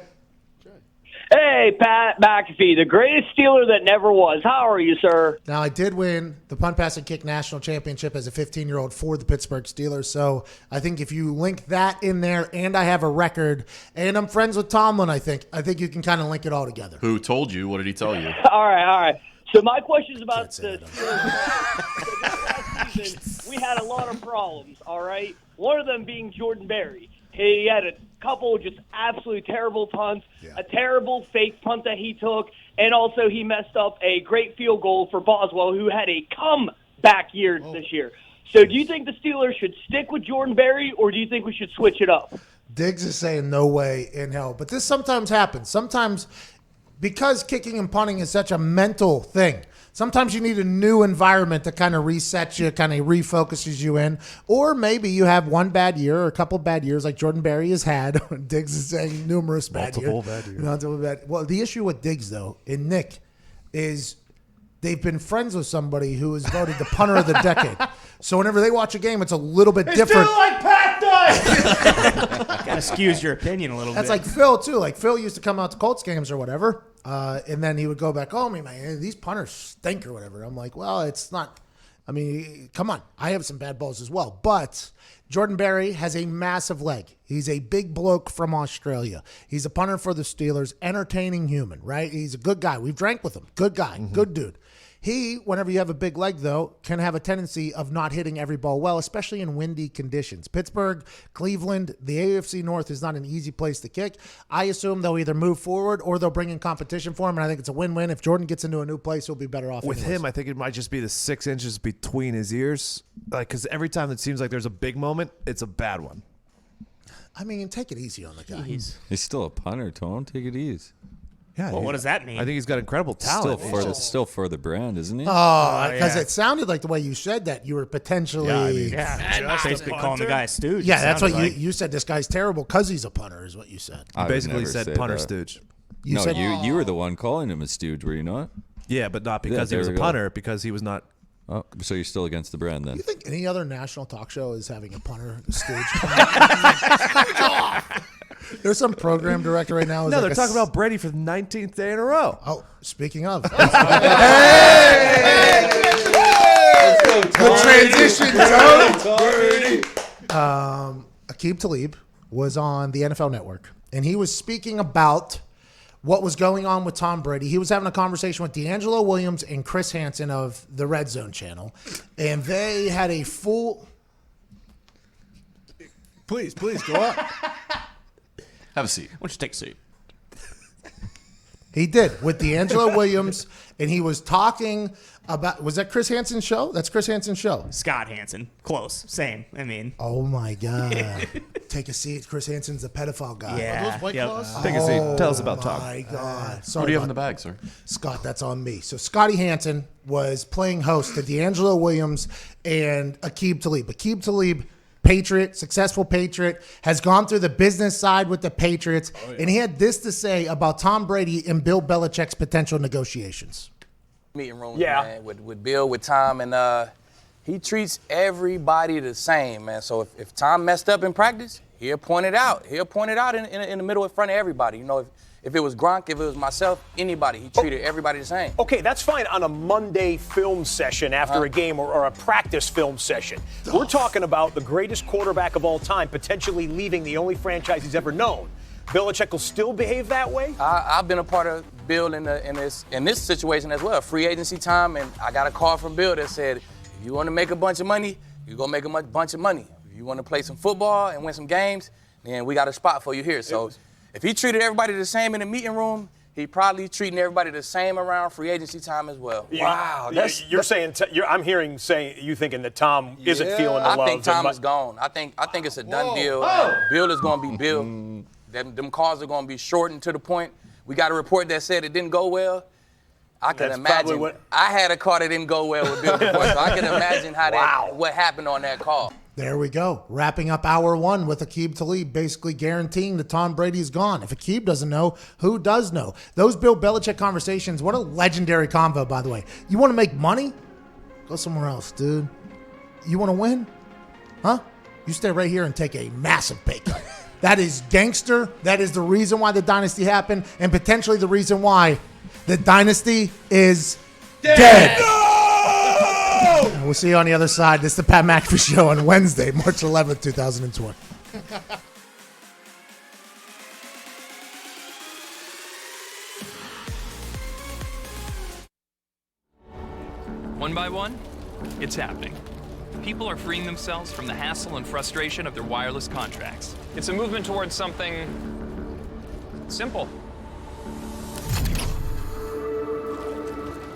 Hey, Pat McAfee, the greatest Steeler that never was. How are you, sir? Now, I did win the punt, pass, and kick national championship as a 15-year-old for the Pittsburgh Steelers. So I think if you link that in there, and I have a record, and I'm friends with Tomlin, I think you can kind of link it all together. Who told you? What did he tell you? All right. So my question is about the Steelers. Last season, we had a lot of problems, all right? One of them being Jordan Berry. He had a couple of just absolutely terrible punts, a terrible fake punt that he took, and also he messed up a great field goal for Boswell, who had a comeback year this year. So do you think the Steelers should stick with Jordan Berry, or do you think we should switch it up? Diggs is saying no way in hell. But this sometimes happens. Sometimes because kicking and punting is such a mental thing, sometimes you need a new environment that kind of resets you, kind of refocuses you in. Or maybe you have one bad year or a couple bad years like Jordan Berry has had. Diggs is saying numerous bad years. Multiple bad. Well, the issue with Diggs, though, and Nick, is they've been friends with somebody who is voted the punter of the decade. So whenever they watch a game, it's a little bit different. Do like Pat does. Kind of skews your opinion a little That's bit. like Phil, too. Like Phil used to come out to Colts games or whatever, and then he would go back home. He'd be like, hey, these punters stink or whatever. I'm like, well, it's not. I mean, come on. I have some bad balls as well. But Jordan Berry has a massive leg. He's a big bloke from Australia. He's a punter for the Steelers, entertaining human, right? He's a good guy. We've drank with him. Good guy, good dude. He, whenever you have a big leg, though, can have a tendency of not hitting every ball well, especially in windy conditions. Pittsburgh, Cleveland, the AFC North is not an easy place to kick. I assume they'll either move forward or they'll bring in competition for him, and I think it's a win-win. If Jordan gets into a new place, he'll be better off. With him, I think it might just be the 6 inches between his ears. Because every time it seems like there's a big moment, it's a bad one. I mean, take it easy on the guy. He's still a punter, Tone. Take it easy. Yeah, Well, what does that mean? I think he's got incredible talent. Still for the brand, isn't he? Oh, because it sounded like the way you said that you were potentially. Basically calling the guy a stooge. Yeah, that's what like. you said. This guy's terrible because he's a punter, is what you said. I would basically never said say punter that. stooge. You were the one calling him a stooge, were you not? Yeah, but not because he there was a we go. punter, because he was not. Oh, so you're still against the brand then? You think any other national talk show is having a punter stooge? There's some program director right now. No, they're talking about Brady for the 19th day in a row. Oh, speaking of. Good transition, Tony. Aqib Talib was on the NFL Network, and he was speaking about what was going on with Tom Brady. He was having a conversation with D'Angelo Williams and Chris Hansen of the Red Zone channel, and they had a full... Please, go up. Have a seat. Why don't you take a seat? He did, with D'Angelo Williams, and he was talking about... Was that Chris Hansen's show? That's Chris Hansen's show. Scott Hansen. Close. Same. I mean. Oh, my God. Take a seat. Chris Hansen's a pedophile guy. Yeah. Are those White Claws? Take a seat. Tell us about Tom. Oh, my God. Sorry What do you have in about the bag, sir? Scott, that's on me. So Scotty Hansen was playing host to D'Angelo Williams and Aqib Talib. Aqib Talib, Patriot, successful Patriot, has gone through the business side with the Patriots, and he had this to say about Tom Brady and Bill Belichick's potential negotiations. Meeting rooms, man, with Bill, with Tom, and he treats everybody the same, man. So if Tom messed up in practice, he'll point it out. He'll point it out in the middle in front of everybody. You know, if it was Gronk, if it was myself, anybody, he treated everybody the same. Okay, that's fine on a Monday film session after a game or a practice film session. We're talking about the greatest quarterback of all time potentially leaving the only franchise he's ever known. Belichick will still behave that way? I've been a part of Bill in this situation as well. Free agency time, and I got a call from Bill that said, if you want to make a bunch of money, you're going to make a bunch of money. If you want to play some football and win some games, then we got a spot for you here. So if he treated everybody the same in the meeting room, he probably treating everybody the same around free agency time as well. Wow. You're saying, I'm hearing you thinking that Tom isn't feeling the love. I think Tom is gone. I think it's a done deal. Bill is going to be Bill. Them calls are going to be shortened to the point. We got a report that said it didn't go well. I can imagine. I had a call that didn't go well with Bill before, so I can imagine what happened on that call. There we go. Wrapping up hour one with Aqib Talib, basically guaranteeing that Tom Brady's gone. If Aqib doesn't know, who does know? Those Bill Belichick conversations, what a legendary convo, by the way. You want to make money? Go somewhere else, dude. You want to win? Huh? You stay right here and take a massive pay cut. That is gangster. That is the reason why the dynasty happened, and potentially the reason why the dynasty is dead. No! We'll see you on the other side. This is the Pat McAfee Show on Wednesday, March 11th, 2020. One by one, it's happening. People are freeing themselves from the hassle and frustration of their wireless contracts. It's a movement towards something simple.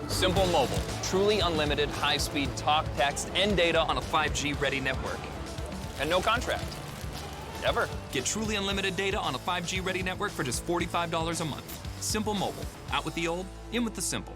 Simple Mobile. Truly unlimited, high-speed talk, text, and data on a 5G-ready network. And no contract. Ever. Get truly unlimited data on a 5G-ready network for just $45 a month. Simple Mobile. Out with the old, in with the simple.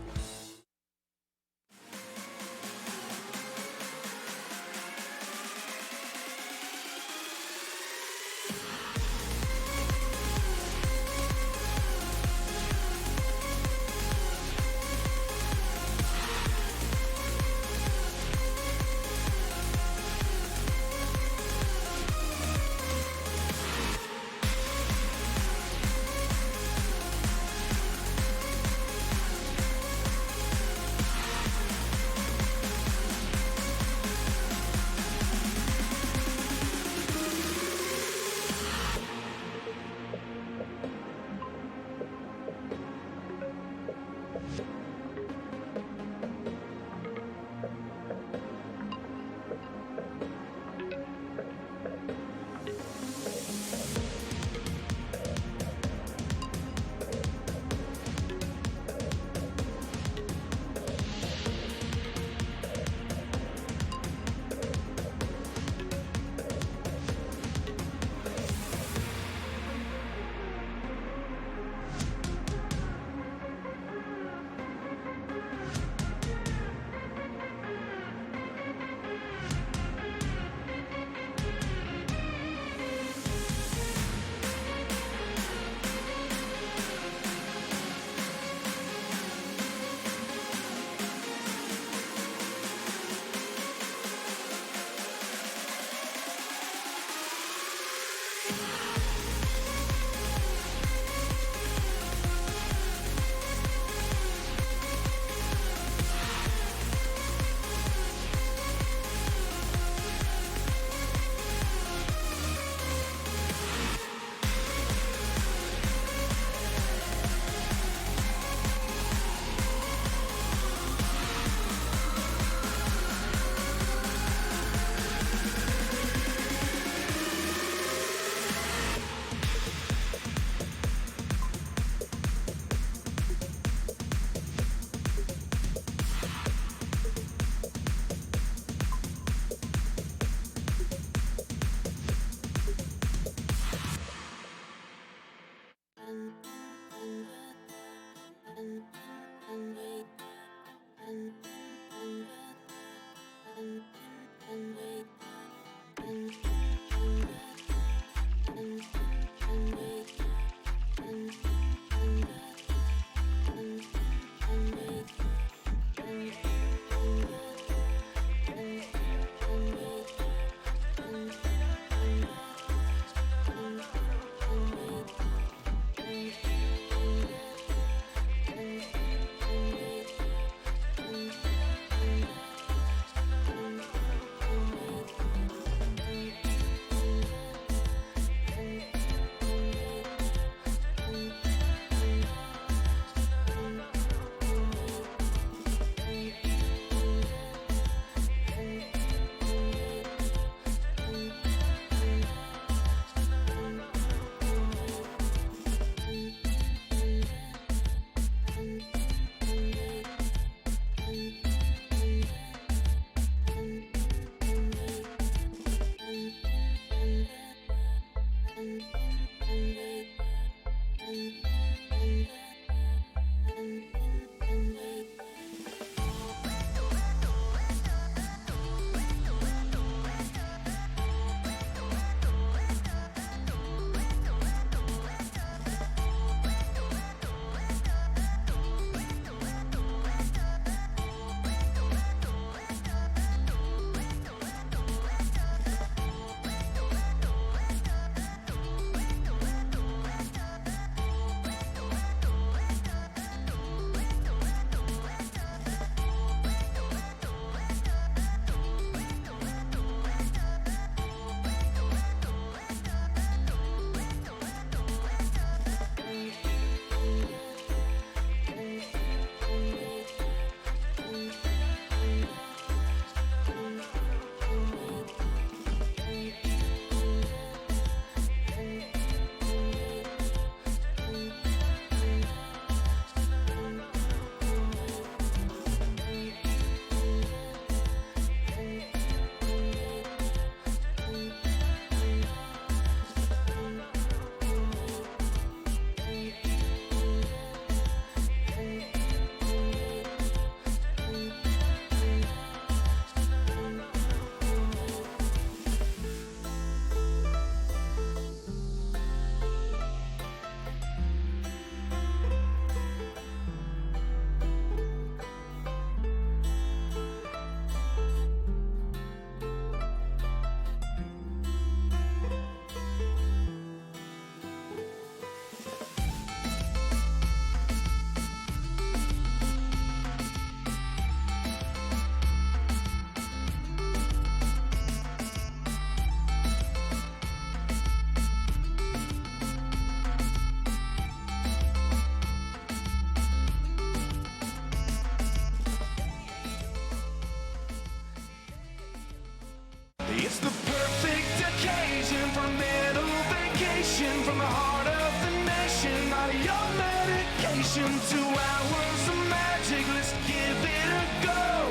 It's the perfect occasion for a mental vacation from the heart of the nation. Not your medication, 2 hours of magic. Let's give it a go.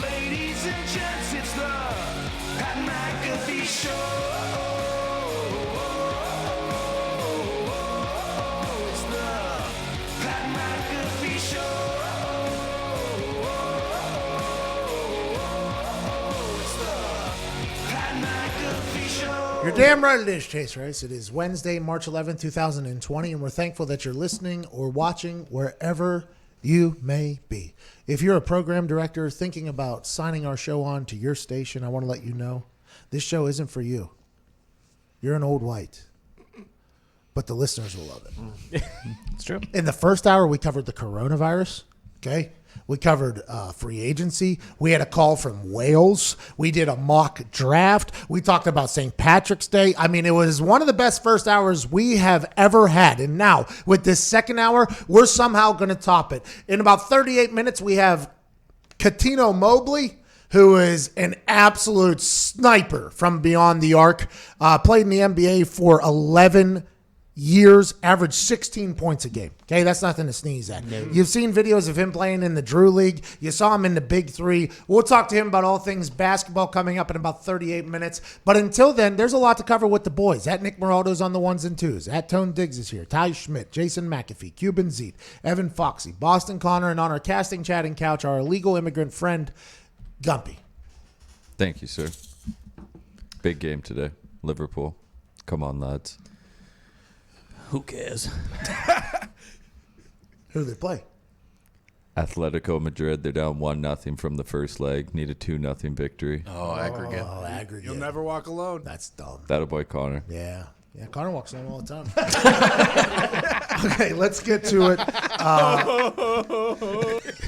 Ladies and gents, it's the Pat McAfee Show. It's the Pat McAfee Show. You're damn right it is, Chase Rice. It is Wednesday, March 11th, 2020, and we're thankful that you're listening or watching wherever you may be. If you're a program director thinking about signing our show on to your station, I want to let you know this show isn't for you. You're an old white. but the listeners will love it. It's true. In the first hour, we covered the coronavirus. Okay. We covered free agency. We had a call from Wales. We did a mock draft. We talked about St. Patrick's Day. I mean, it was one of the best first hours we have ever had. And now, with this second hour, we're somehow going to top it. In about 38 minutes, we have Katino Mobley, who is an absolute sniper from beyond the arc. Played in the NBA for 11 years, averaged 16 points a game. Okay, that's nothing to sneeze at. No. You've seen videos of him playing in the Drew League. You saw him in the Big Three. We'll talk to him about all things basketball coming up in about 38 minutes. But until then, there's a lot to cover with the boys. At Nick Moraldo's on the ones and twos. At Tone Diggs is here. Ty Schmidt, Jason McAfee, Cuban Zeet, Evan Foxy, Boston Connor, and on our casting, chatting couch, our illegal immigrant friend, Gumpy. Thank you, sir. Big game today. Liverpool. Come on, lads. Who cares? Who do they play? Atletico Madrid. They're down 1-0 from the first leg. Need a 2-0 victory. Oh, aggregate. Oh, aggregate. You'll never walk alone. That's dumb. That a boy, Connor. Yeah. Yeah, Connor walks alone all the time. Okay, let's get to it.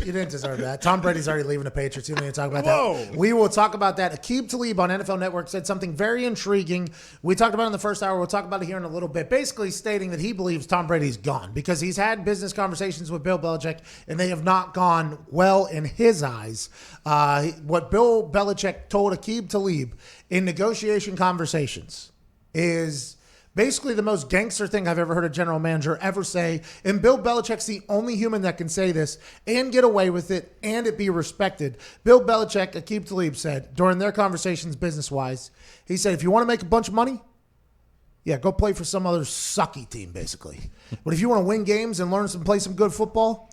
You didn't deserve that. Tom Brady's already leaving the Patriots. You don't need to talk about that. We will talk about that. Aqib Talib on NFL Network said something very intriguing. We talked about it in the first hour. We'll talk about it here in a little bit. Basically stating that he believes Tom Brady's gone because he's had business conversations with Bill Belichick, and they have not gone well in his eyes. What Bill Belichick told Aqib Talib in negotiation conversations is basically the most gangster thing I've ever heard a general manager ever say. And Bill Belichick's the only human that can say this and get away with it and it be respected. Bill Belichick, Aqib Talib said during their conversations business-wise, he said, if you want to make a bunch of money, yeah, go play for some other sucky team, basically. But if you want to win games and play some good football,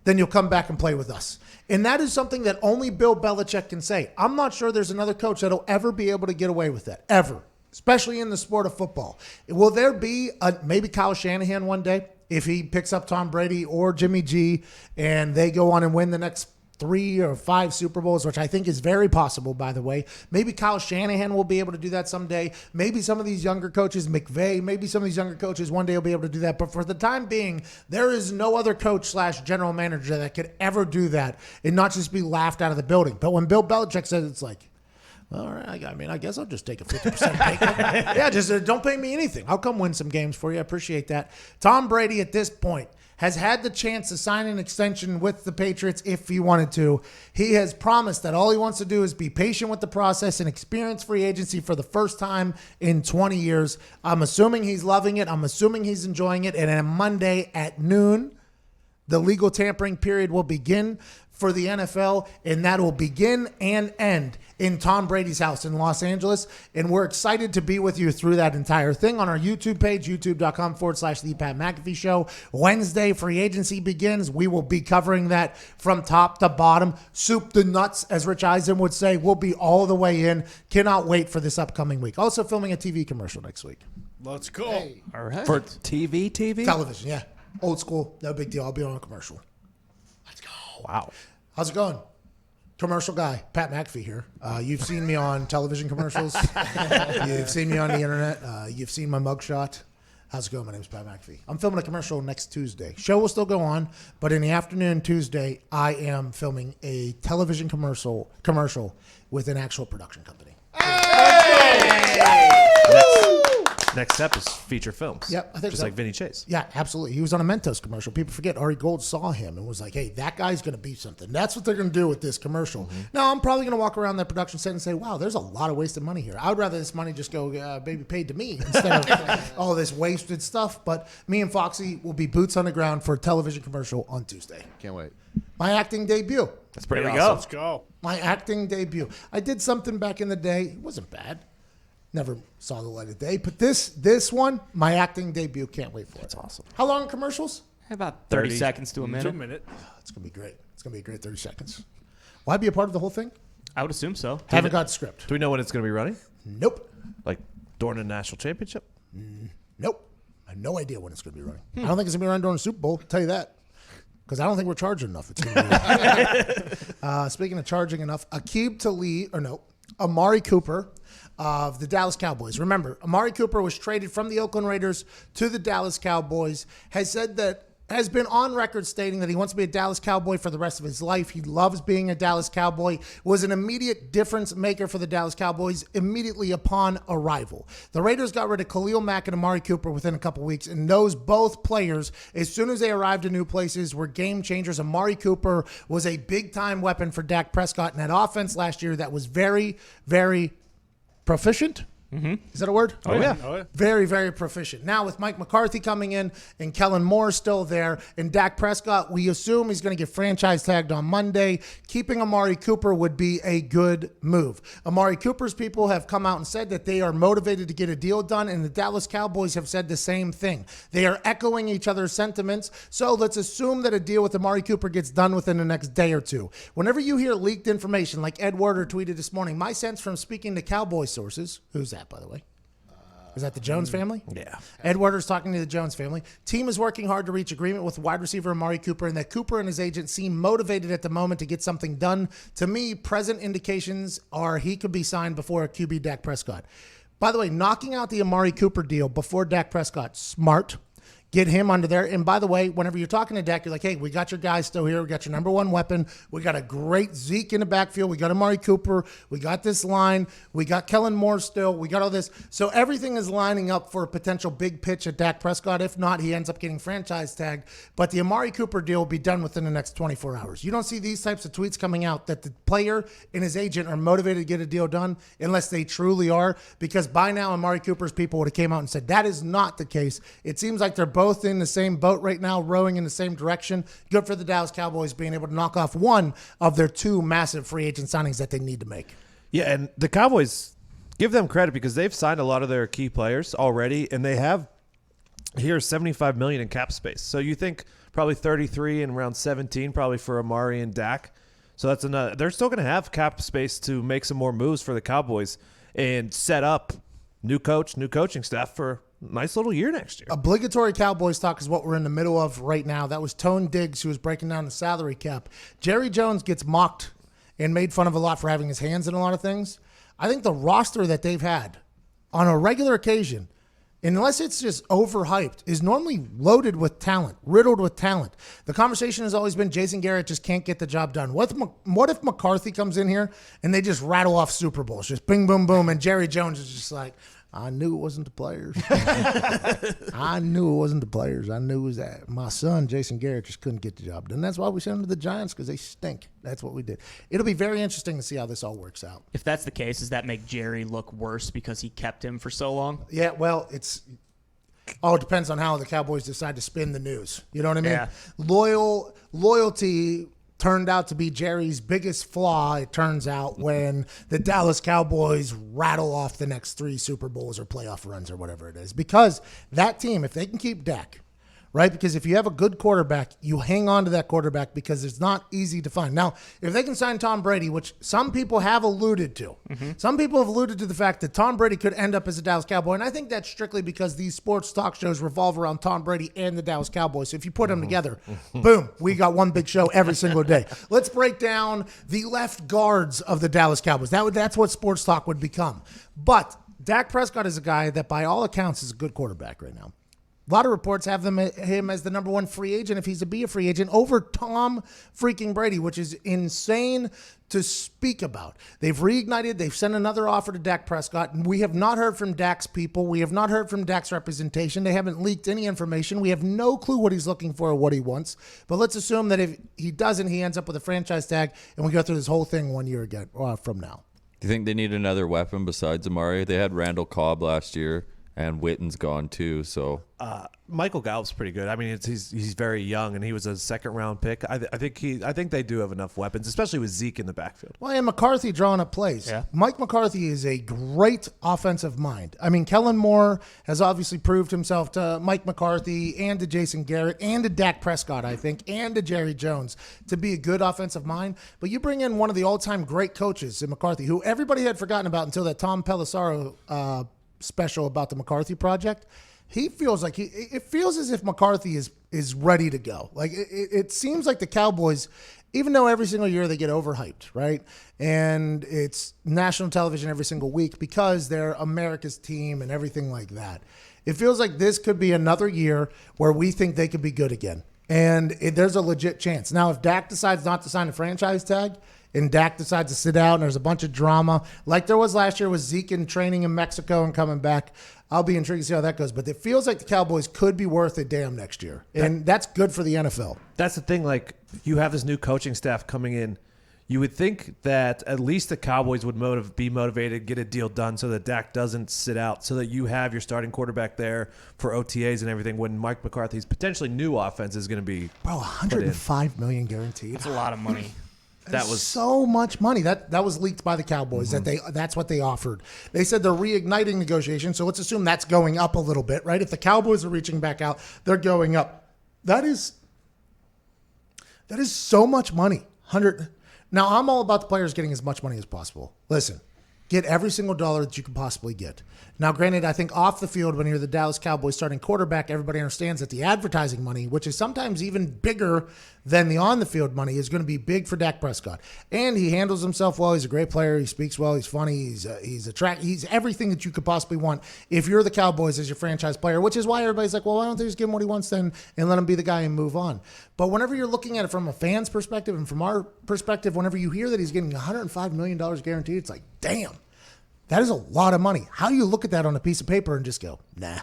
then you'll come back and play with us. And that is something that only Bill Belichick can say. I'm not sure there's another coach that'll ever be able to get away with that, ever. Especially in the sport of football. Will there be maybe Kyle Shanahan one day if he picks up Tom Brady or Jimmy G and they go on and win the next 3 or 5 Super Bowls, which I think is very possible, by the way. Maybe Kyle Shanahan will be able to do that someday. Maybe some of these younger coaches, McVay, maybe some of these younger coaches one day will be able to do that. But for the time being, there is no other coach / general manager that could ever do that and not just be laughed out of the building. But when Bill Belichick says it's like, all right, I mean, I guess I'll just take a 50% pay cut. Yeah, just don't pay me anything. I'll come win some games for you. I appreciate that. Tom Brady, at this point, has had the chance to sign an extension with the Patriots if he wanted to. He has promised that all he wants to do is be patient with the process and experience free agency for the first time in 20 years. I'm assuming he's loving it. I'm assuming he's enjoying it. And on Monday at noon, the legal tampering period will begin for the NFL, and that will begin and end in Tom Brady's house in Los Angeles. And we're excited to be with you through that entire thing on our YouTube page, youtube.com/The Pat McAfee Show. Wednesday, free agency begins. We will be covering that from top to bottom. Soup to nuts, as Rich Eisen would say. We'll be all the way in. Cannot wait for this upcoming week. Also filming a TV commercial next week. Let's go. Hey. All right. For TV? Television, yeah. Old school. No big deal. I'll be on a commercial. Let's go. Wow. How's it going? Commercial guy, Pat McAfee here. You've seen me on television commercials. You've seen me on the internet. You've seen my mugshot. How's it going? My name's Pat McAfee. I'm filming a commercial next Tuesday. Show will still go on, but in the afternoon Tuesday, I am filming a television commercial with an actual production company. Next step is feature films. Yep, I think just so. like Vinny Chase. Yeah, absolutely. He was on a Mentos commercial. People forget Ari Gold saw him and was like, hey, that guy's going to be something. That's what they're going to do with this commercial. Mm-hmm. Now, I'm probably going to walk around that production set and say, wow, there's a lot of wasted money here. I would rather this money just go maybe paid to me instead of all this wasted stuff. But me and Foxy will be boots on the ground for a television commercial on Tuesday. Can't wait. My acting debut. That's pretty There we awesome. go. Let's go. My acting debut. I did something back in the day. It wasn't bad. Never saw the light of day. But this one, my acting debut. Can't wait for it. That's awesome. How long commercials? About 30 seconds to a minute. 2 minutes. It's going to be great. It's going to be a great 30 seconds. Will I be a part of the whole thing? I would assume so. Haven't got the script. Do we know when it's going to be running? Nope. Like during the national championship? Nope. I have no idea when it's going to be running. I don't think it's going to be running during the Super Bowl. I'll tell you that. Because I don't think we're charging enough. It's gonna be speaking of charging enough, Aqib Talib, Amari Cooper of the Dallas Cowboys. Remember, Amari Cooper was traded from the Oakland Raiders to the Dallas Cowboys, has been on record stating that he wants to be a Dallas Cowboy for the rest of his life. He loves being a Dallas Cowboy, was an immediate difference maker for the Dallas Cowboys immediately upon arrival. The Raiders got rid of Khalil Mack and Amari Cooper within a couple weeks, and those both players, as soon as they arrived in new places, were game changers. Amari Cooper was a big-time weapon for Dak Prescott in that offense last year that was very, very proficient. Is that a word? Oh, yeah. Oh, yeah. Very, very proficient. Now, with Mike McCarthy coming in and Kellen Moore still there and Dak Prescott, we assume he's going to get franchise tagged on Monday. Keeping Amari Cooper would be a good move. Amari Cooper's people have come out and said that they are motivated to get a deal done, and the Dallas Cowboys have said the same thing. They are echoing each other's sentiments, so let's assume that a deal with Amari Cooper gets done within the next day or two. Whenever you hear leaked information, like Ed Werder tweeted this morning, my sense from speaking to Cowboy sources, who's that, by the way? Is that the Jones family? Yeah. Ed Werder's talking to the Jones family. Team is working hard to reach agreement with wide receiver Amari Cooper, and that Cooper and his agent seem motivated at the moment to get something done. To me, present indications are he could be signed before a QB Dak Prescott. By the way, knocking out the Amari Cooper deal before Dak Prescott, smart. Get him under there. And by the way, whenever you're talking to Dak, you're like, hey, we got your guy still here. We got your number one weapon. We got a great Zeke in the backfield. We got Amari Cooper. We got this line. We got Kellen Moore still. We got all this. So everything is lining up for a potential big pitch at Dak Prescott. If not, he ends up getting franchise tagged. But the Amari Cooper deal will be done within the next 24 hours. You don't see these types of tweets coming out that the player and his agent are motivated to get a deal done unless they truly are. Because by now, Amari Cooper's people would have came out and said that is not the case. It seems like they're both in the same boat right now, rowing in the same direction. Good for the Dallas Cowboys being able to knock off one of their two massive free agent signings that they need to make. Yeah, and the Cowboys, give them credit because they've signed a lot of their key players already, and they have here $75 million in cap space. So you think probably 33 and around 17 probably for Amari and Dak. So that's another. They're still going to have cap space to make some more moves for the Cowboys and set up new coach, new coaching staff for nice little year next year. Obligatory Cowboys talk is what we're in the middle of right now. That was Tone Diggs who was breaking down the salary cap. Jerry Jones gets mocked and made fun of a lot for having his hands in a lot of things. I think the roster that they've had on a regular occasion, unless it's just overhyped, is normally loaded with talent, riddled with talent. The conversation has always been Jason Garrett just can't get the job done. What if McCarthy comes in here and they just rattle off Super Bowls, just bing, boom, boom, and Jerry Jones is just like, I knew it wasn't the players. I knew it wasn't the players. I knew it was that. My son, Jason Garrett, just couldn't get the job done. That's why we sent him to the Giants, because they stink. That's what we did. It'll be very interesting to see how this all works out. If that's the case, does that make Jerry look worse because he kept him for so long? Yeah, well, it depends on how the Cowboys decide to spin the news. You know what I mean? Yeah. Loyalty turned out to be Jerry's biggest flaw, it turns out, when the Dallas Cowboys rattle off the next 3 Super Bowls or playoff runs or whatever it is. Because that team, if they can keep Dak, right? Because if you have a good quarterback, you hang on to that quarterback because it's not easy to find. Now, if they can sign Tom Brady, which some people have alluded to, some people have alluded to the fact that Tom Brady could end up as a Dallas Cowboy, and I think that's strictly because these sports talk shows revolve around Tom Brady and the Dallas Cowboys. So if you put them together, boom, we got one big show every single day. Let's break down the left guards of the Dallas Cowboys. That's what sports talk would become. But Dak Prescott is a guy that, by all accounts, is a good quarterback right now. A lot of reports have him as the number one free agent, if he's to be a free agent, over Tom freaking Brady, which is insane to speak about. They've reignited. They've sent another offer to Dak Prescott. And we have not heard from Dak's people. We have not heard from Dak's representation. They haven't leaked any information. We have no clue what he's looking for or what he wants. But let's assume that if he doesn't, he ends up with a franchise tag, and we go through this whole thing 1 year again from now. Do you think they need another weapon besides Amari? They had Randall Cobb last year, and Witten's gone too, so... Michael Gallup's pretty good. I mean, he's very young, and he was a second-round pick. I think they do have enough weapons, especially with Zeke in the backfield. Well, and McCarthy drawing up plays. Yeah. Mike McCarthy is a great offensive mind. I mean, Kellen Moore has obviously proved himself to Mike McCarthy and to Jason Garrett and to Dak Prescott, I think, and to Jerry Jones to be a good offensive mind. But you bring in one of the all-time great coaches in McCarthy, who everybody had forgotten about until that Tom Pelissero special about the McCarthy project. he feels like it feels as if McCarthy is ready to go. Like it seems like the Cowboys, even though every single year they get overhyped, right? And it's national television every single week because they're America's team and everything like that. It feels like this could be another year where we think they could be good again. And there's a legit chance. Now, if Dak decides not to sign a franchise tag and Dak decides to sit out and there's a bunch of drama like there was last year with Zeke in training in Mexico and coming back, I'll be intrigued to see how that goes. But it feels like the Cowboys could be worth a damn next year. And that's good for the NFL. That's the thing. Like, you have this new coaching staff coming in. You would think that at least the Cowboys would be motivated, get a deal done so that Dak doesn't sit out, so that you have your starting quarterback there for OTAs and everything when Mike McCarthy's potentially new offense is going to be $105 million guaranteed. That's a lot of money. That was so much money. That was leaked by the Cowboys that's what they offered. They said they're reigniting negotiations, so let's assume that's going up a little bit, right? If the Cowboys are reaching back out, they're going up. That is so much money. Now, I'm all about the players getting as much money as possible. Listen, get every single dollar that you can possibly get. Now, granted, I think off the field, when you're the Dallas Cowboys starting quarterback, everybody understands that the advertising money, which is sometimes even bigger than the on-the-field money, is going to be big for Dak Prescott. And he handles himself well. He's a great player. He speaks well. He's funny. He's everything that you could possibly want if you're the Cowboys as your franchise player, which is why everybody's like, well, why don't they just give him what he wants then and let him be the guy and move on? But whenever you're looking at it from a fan's perspective and from our perspective, whenever you hear that he's getting $105 million guaranteed, it's like, damn. That is a lot of money. How do you look at that on a piece of paper and just go, nah?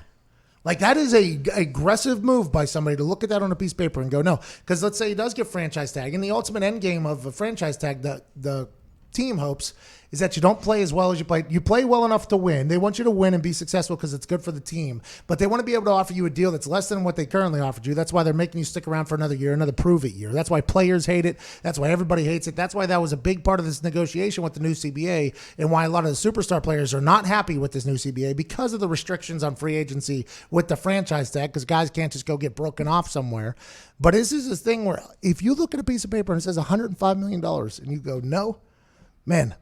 Like, that is a aggressive move by somebody to look at that on a piece of paper and go, no. Because let's say he does get franchise tag. And the ultimate end game of a franchise tag, the team hopes, is that you don't play as well as you play. You play well enough to win. They want you to win and be successful because it's good for the team. But they want to be able to offer you a deal that's less than what they currently offered you. That's why they're making you stick around for another year, another prove-it year. That's why players hate it. That's why everybody hates it. That's why that was a big part of this negotiation with the new CBA and why a lot of the superstar players are not happy with this new CBA because of the restrictions on free agency with the franchise tag, because guys can't just go get broken off somewhere. But this is this thing where if you look at a piece of paper and it says $105 million and you go, no, man,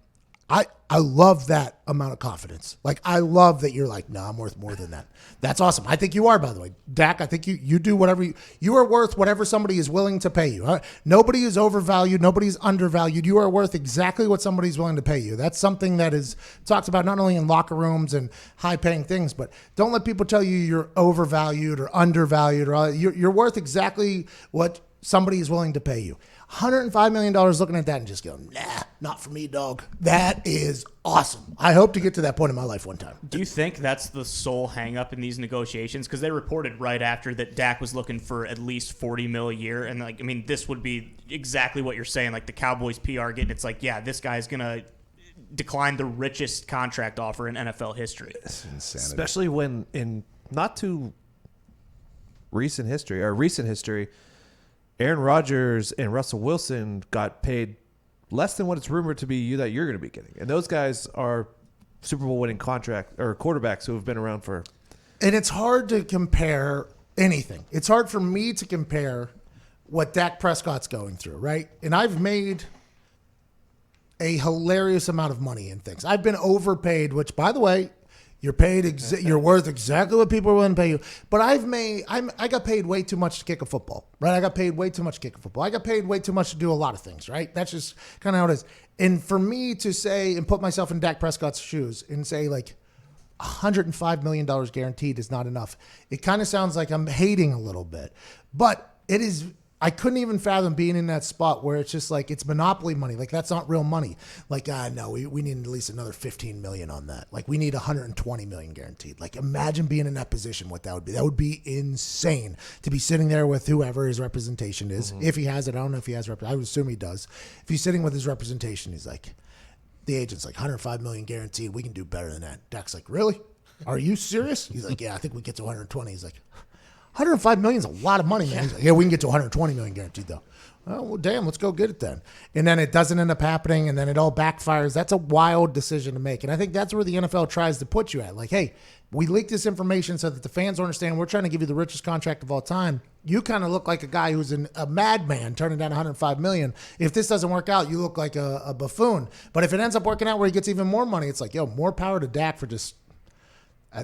I love that amount of confidence. Like, I love that you're like, no, I'm worth more than that. That's awesome. I think you are, by the way. Dak, I think you do whatever you are worth whatever somebody is willing to pay you. Nobody is overvalued. Nobody is undervalued. You are worth exactly what somebody's willing to pay you. That's something that is talked about not only in locker rooms and high-paying things, but don't let people tell you you're overvalued or undervalued. Or you're worth exactly what somebody is willing to pay you. $105 million looking at that and just go, nah, not for me, dog. That is awesome. I hope to get to that point in my life one time. Do you think that's the sole hang-up in these negotiations? Because they reported right after that Dak was looking for at least $40 million a year. And, like, I mean, this would be exactly what you're saying. Like, the Cowboys PR getting, it's like, yeah, this guy's going to decline the richest contract offer in NFL history. It's insanity. Especially when in not too recent history, Aaron Rodgers and Russell Wilson got paid less than what it's rumored to be that you're going to be getting. And those guys are Super Bowl winning quarterbacks who have been around for. And it's hard to compare anything. It's hard for me to compare what Dak Prescott's going through, right? And I've made a hilarious amount of money in things. I've been overpaid, which, by the way, you're paid. You're worth exactly what people are willing to pay you. But I got paid way too much to kick a football, right? I got paid way too much to kick a football. I got paid way too much to do a lot of things, right? That's just kind of how it is. And for me to say and put myself in Dak Prescott's shoes and say like $105 million guaranteed is not enough, it kind of sounds like I'm hating a little bit. But it is. I couldn't even fathom being in that spot where it's just like it's monopoly money. Like, that's not real money. Like, no, we need at least another $15 million on that. Like, we need $120 million guaranteed. Like, imagine being in that position, what that would be. That would be insane to be sitting there with whoever his representation is. Mm-hmm. If he has it, I don't know if he has I would assume he does. If he's sitting with his representation, he's like, the agent's like, $105 million guaranteed. We can do better than that. Dak's like, really? Are you serious? He's like, yeah, I think we get to 120. He's like, $105 million is a lot of money, man. He's like, yeah, we can get to $120 million guaranteed, though. Oh, well, damn, let's go get it then. And then it doesn't end up happening, and then it all backfires. That's a wild decision to make. And I think that's where the NFL tries to put you at. Like, hey, we leaked this information so that the fans understand we're trying to give you the richest contract of all time. You kind of look like a guy who's a madman turning down $105 million. If this doesn't work out, you look like a buffoon. But if it ends up working out where he gets even more money, it's like, yo, more power to Dak for just...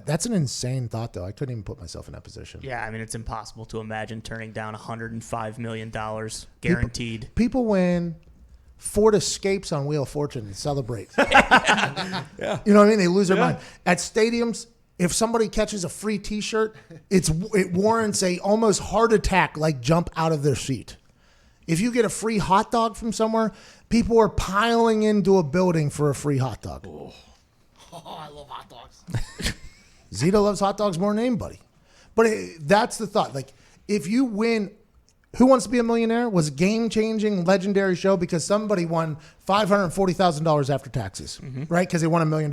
That's an insane thought, though. I couldn't even put myself in that position. Yeah, I mean, it's impossible to imagine turning down $105 million guaranteed. People win Ford Escapes on Wheel of Fortune and celebrate. Yeah. You know what I mean? They lose their mind. At stadiums, if somebody catches a free T-shirt, it warrants a almost heart attack, like jump out of their seat. If you get a free hot dog from somewhere, people are piling into a building for a free hot dog. Oh, I love hot dogs. Zeta loves hot dogs more than anybody. But that's the thought. Like, if you win, Who Wants to Be a Millionaire was a game-changing, legendary show because somebody won $540,000 after taxes, right? Because they won $1 million.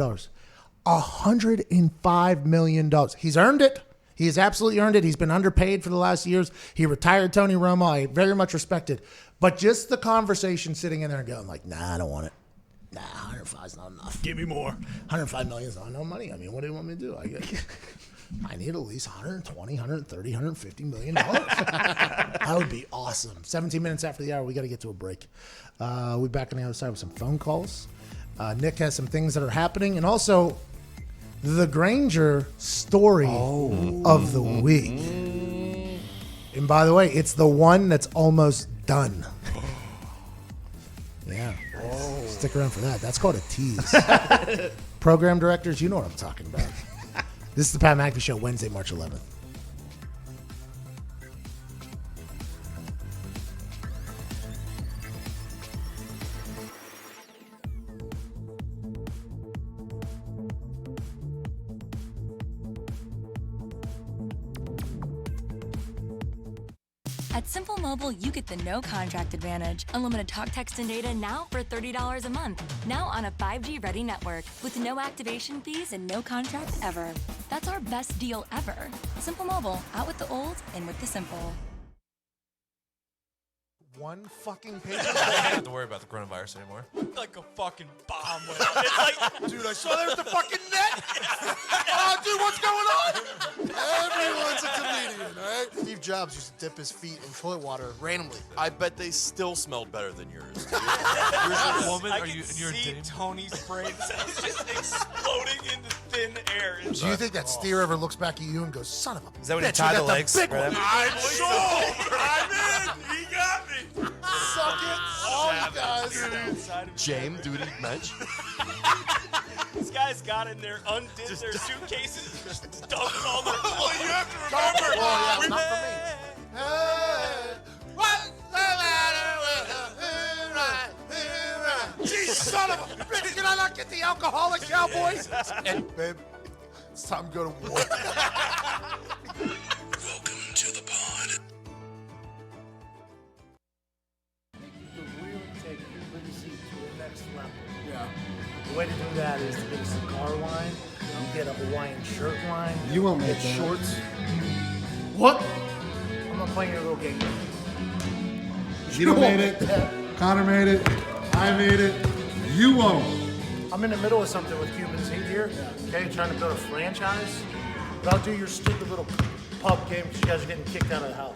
$105 million. He's earned it. He has absolutely earned it. He's been underpaid for the last years. He retired Tony Romo. I very much respect it. But just the conversation sitting in there and going like, nah, I don't want it. Nah, 105 is not enough. Give me more. 105 million is not enough money. I mean, what do you want me to do? I need at least 120, 130, 150 million dollars. That would be awesome. 17 minutes after the hour, we got to get to a break. We'll be back on the other side with some phone calls. Nick has some things that are happening, and also the Granger story of the week. And by the way, it's the one that's almost done. Yeah. Stick around for that. That's called a tease. Program directors, you know what I'm talking about. This is the Pat McAfee Show, Wednesday, March 11th. At Simple Mobile, you get the no contract advantage. Unlimited talk, text, and data now for $30 a month. Now on a 5G ready network with no activation fees and no contract ever. That's our best deal ever. Simple Mobile, out with the old, in with the simple. One fucking page. I don't have to worry about the coronavirus anymore. Like a fucking bomb went off. It's like, Dude, I saw there's the fucking net. Oh, dude, what's going on? Everyone's a comedian, all right? Steve Jobs used to dip his feet in toilet water randomly. I bet they still smelled better than yours. Dude. Yours a woman? I Are can you? You're see dating? Tony's brain cells just exploding into thin air. Do you think that steer ever looks back at you and goes, son of a bitch? Is that when you tie the legs? Big one. I'm sold. I'm in. He got me. Suck it. Oh, guys. James, duty, mensch. These guys got in there, undid their suitcases, just dumped all their. Well, you have to remember. Oh, yeah, not for me. What's the matter with a Jeez, son of a bitch. Can I not get the alcoholic Cowboys? And, babe, it's time to go to war. Welcome to the pod. Yeah. The way to do that is to get a cigar line, you get a Hawaiian shirt line, You won't make get that. shorts. What? I'm not playing your little game. Zito made it. Connor made it. I made it. You won't. I'm in the middle of something with Cubans here. Okay, trying to build a franchise. But I'll do your stupid little pub game because you guys are getting kicked out of the house.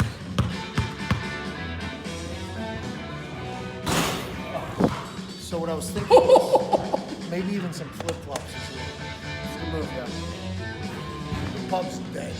So what I was thinking was maybe even some flip-flops is the move, yeah. The pub's dead.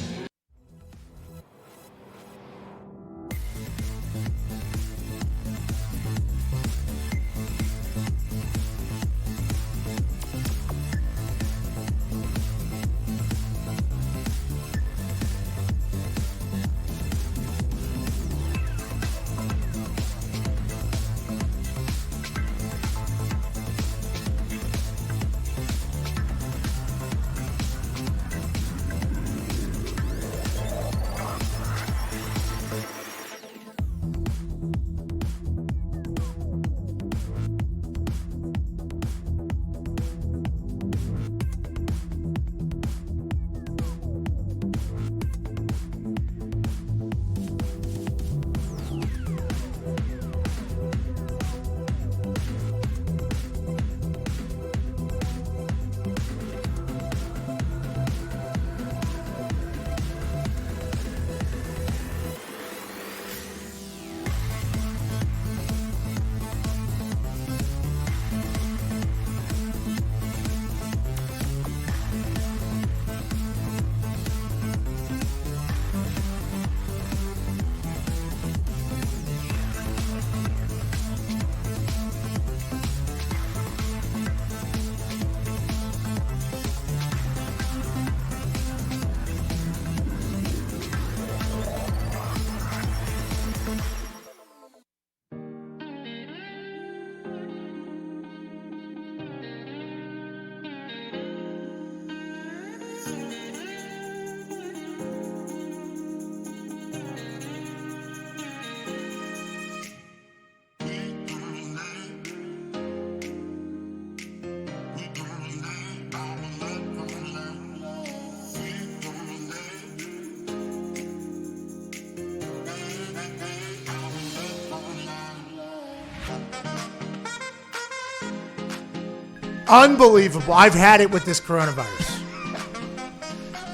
Unbelievable. I've had it with this coronavirus.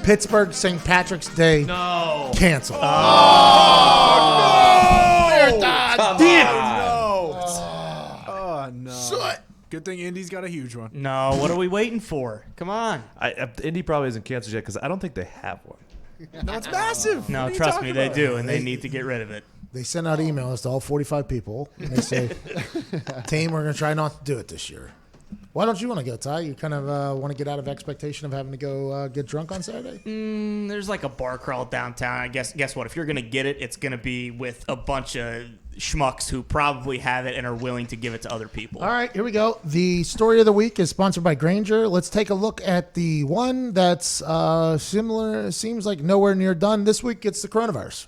Pittsburgh St. Patrick's Day. No. Canceled. Damn it. Oh, no. Good thing Indy's got a huge one. No, what are we waiting for? Come on. Indy probably isn't canceled yet because I don't think they have one. No, it's massive. No, What are you trust talking me, they about? do, and they need to get rid of it. They send out emails to all 45 people, and they say, team, we're going to try not to do it this year. Why don't you want to go, Ty? You kind of want to get out of expectation of having to go get drunk on Saturday? There's like a bar crawl downtown. I guess what? If you're going to get it, it's going to be with a bunch of schmucks who probably have it and are willing to give it to other people. All right, here we go. The story of the week is sponsored by Grainger. Let's take a look at the one that's similar. Seems like nowhere near done. This week, it's the coronavirus.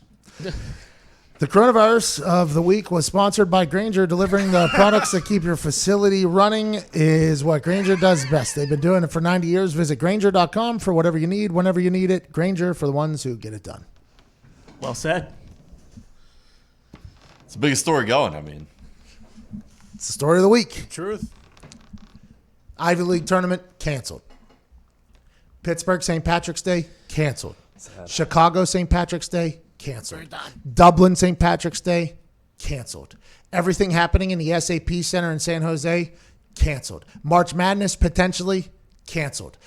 The coronavirus of the week was sponsored by Grainger. Delivering the products that keep your facility running is what Grainger does best. They've been doing it for 90 years. Visit Grainger.com for whatever you need, whenever you need it. Grainger for the ones who get it done. Well said. It's the biggest story going. I mean, it's the story of the week. Truth. Ivy League tournament canceled. Pittsburgh St. Patrick's Day canceled. Chicago St. Patrick's Day canceled. Dublin St. Patrick's Day canceled. Everything happening in the SAP Center in San Jose canceled. March Madness potentially canceled.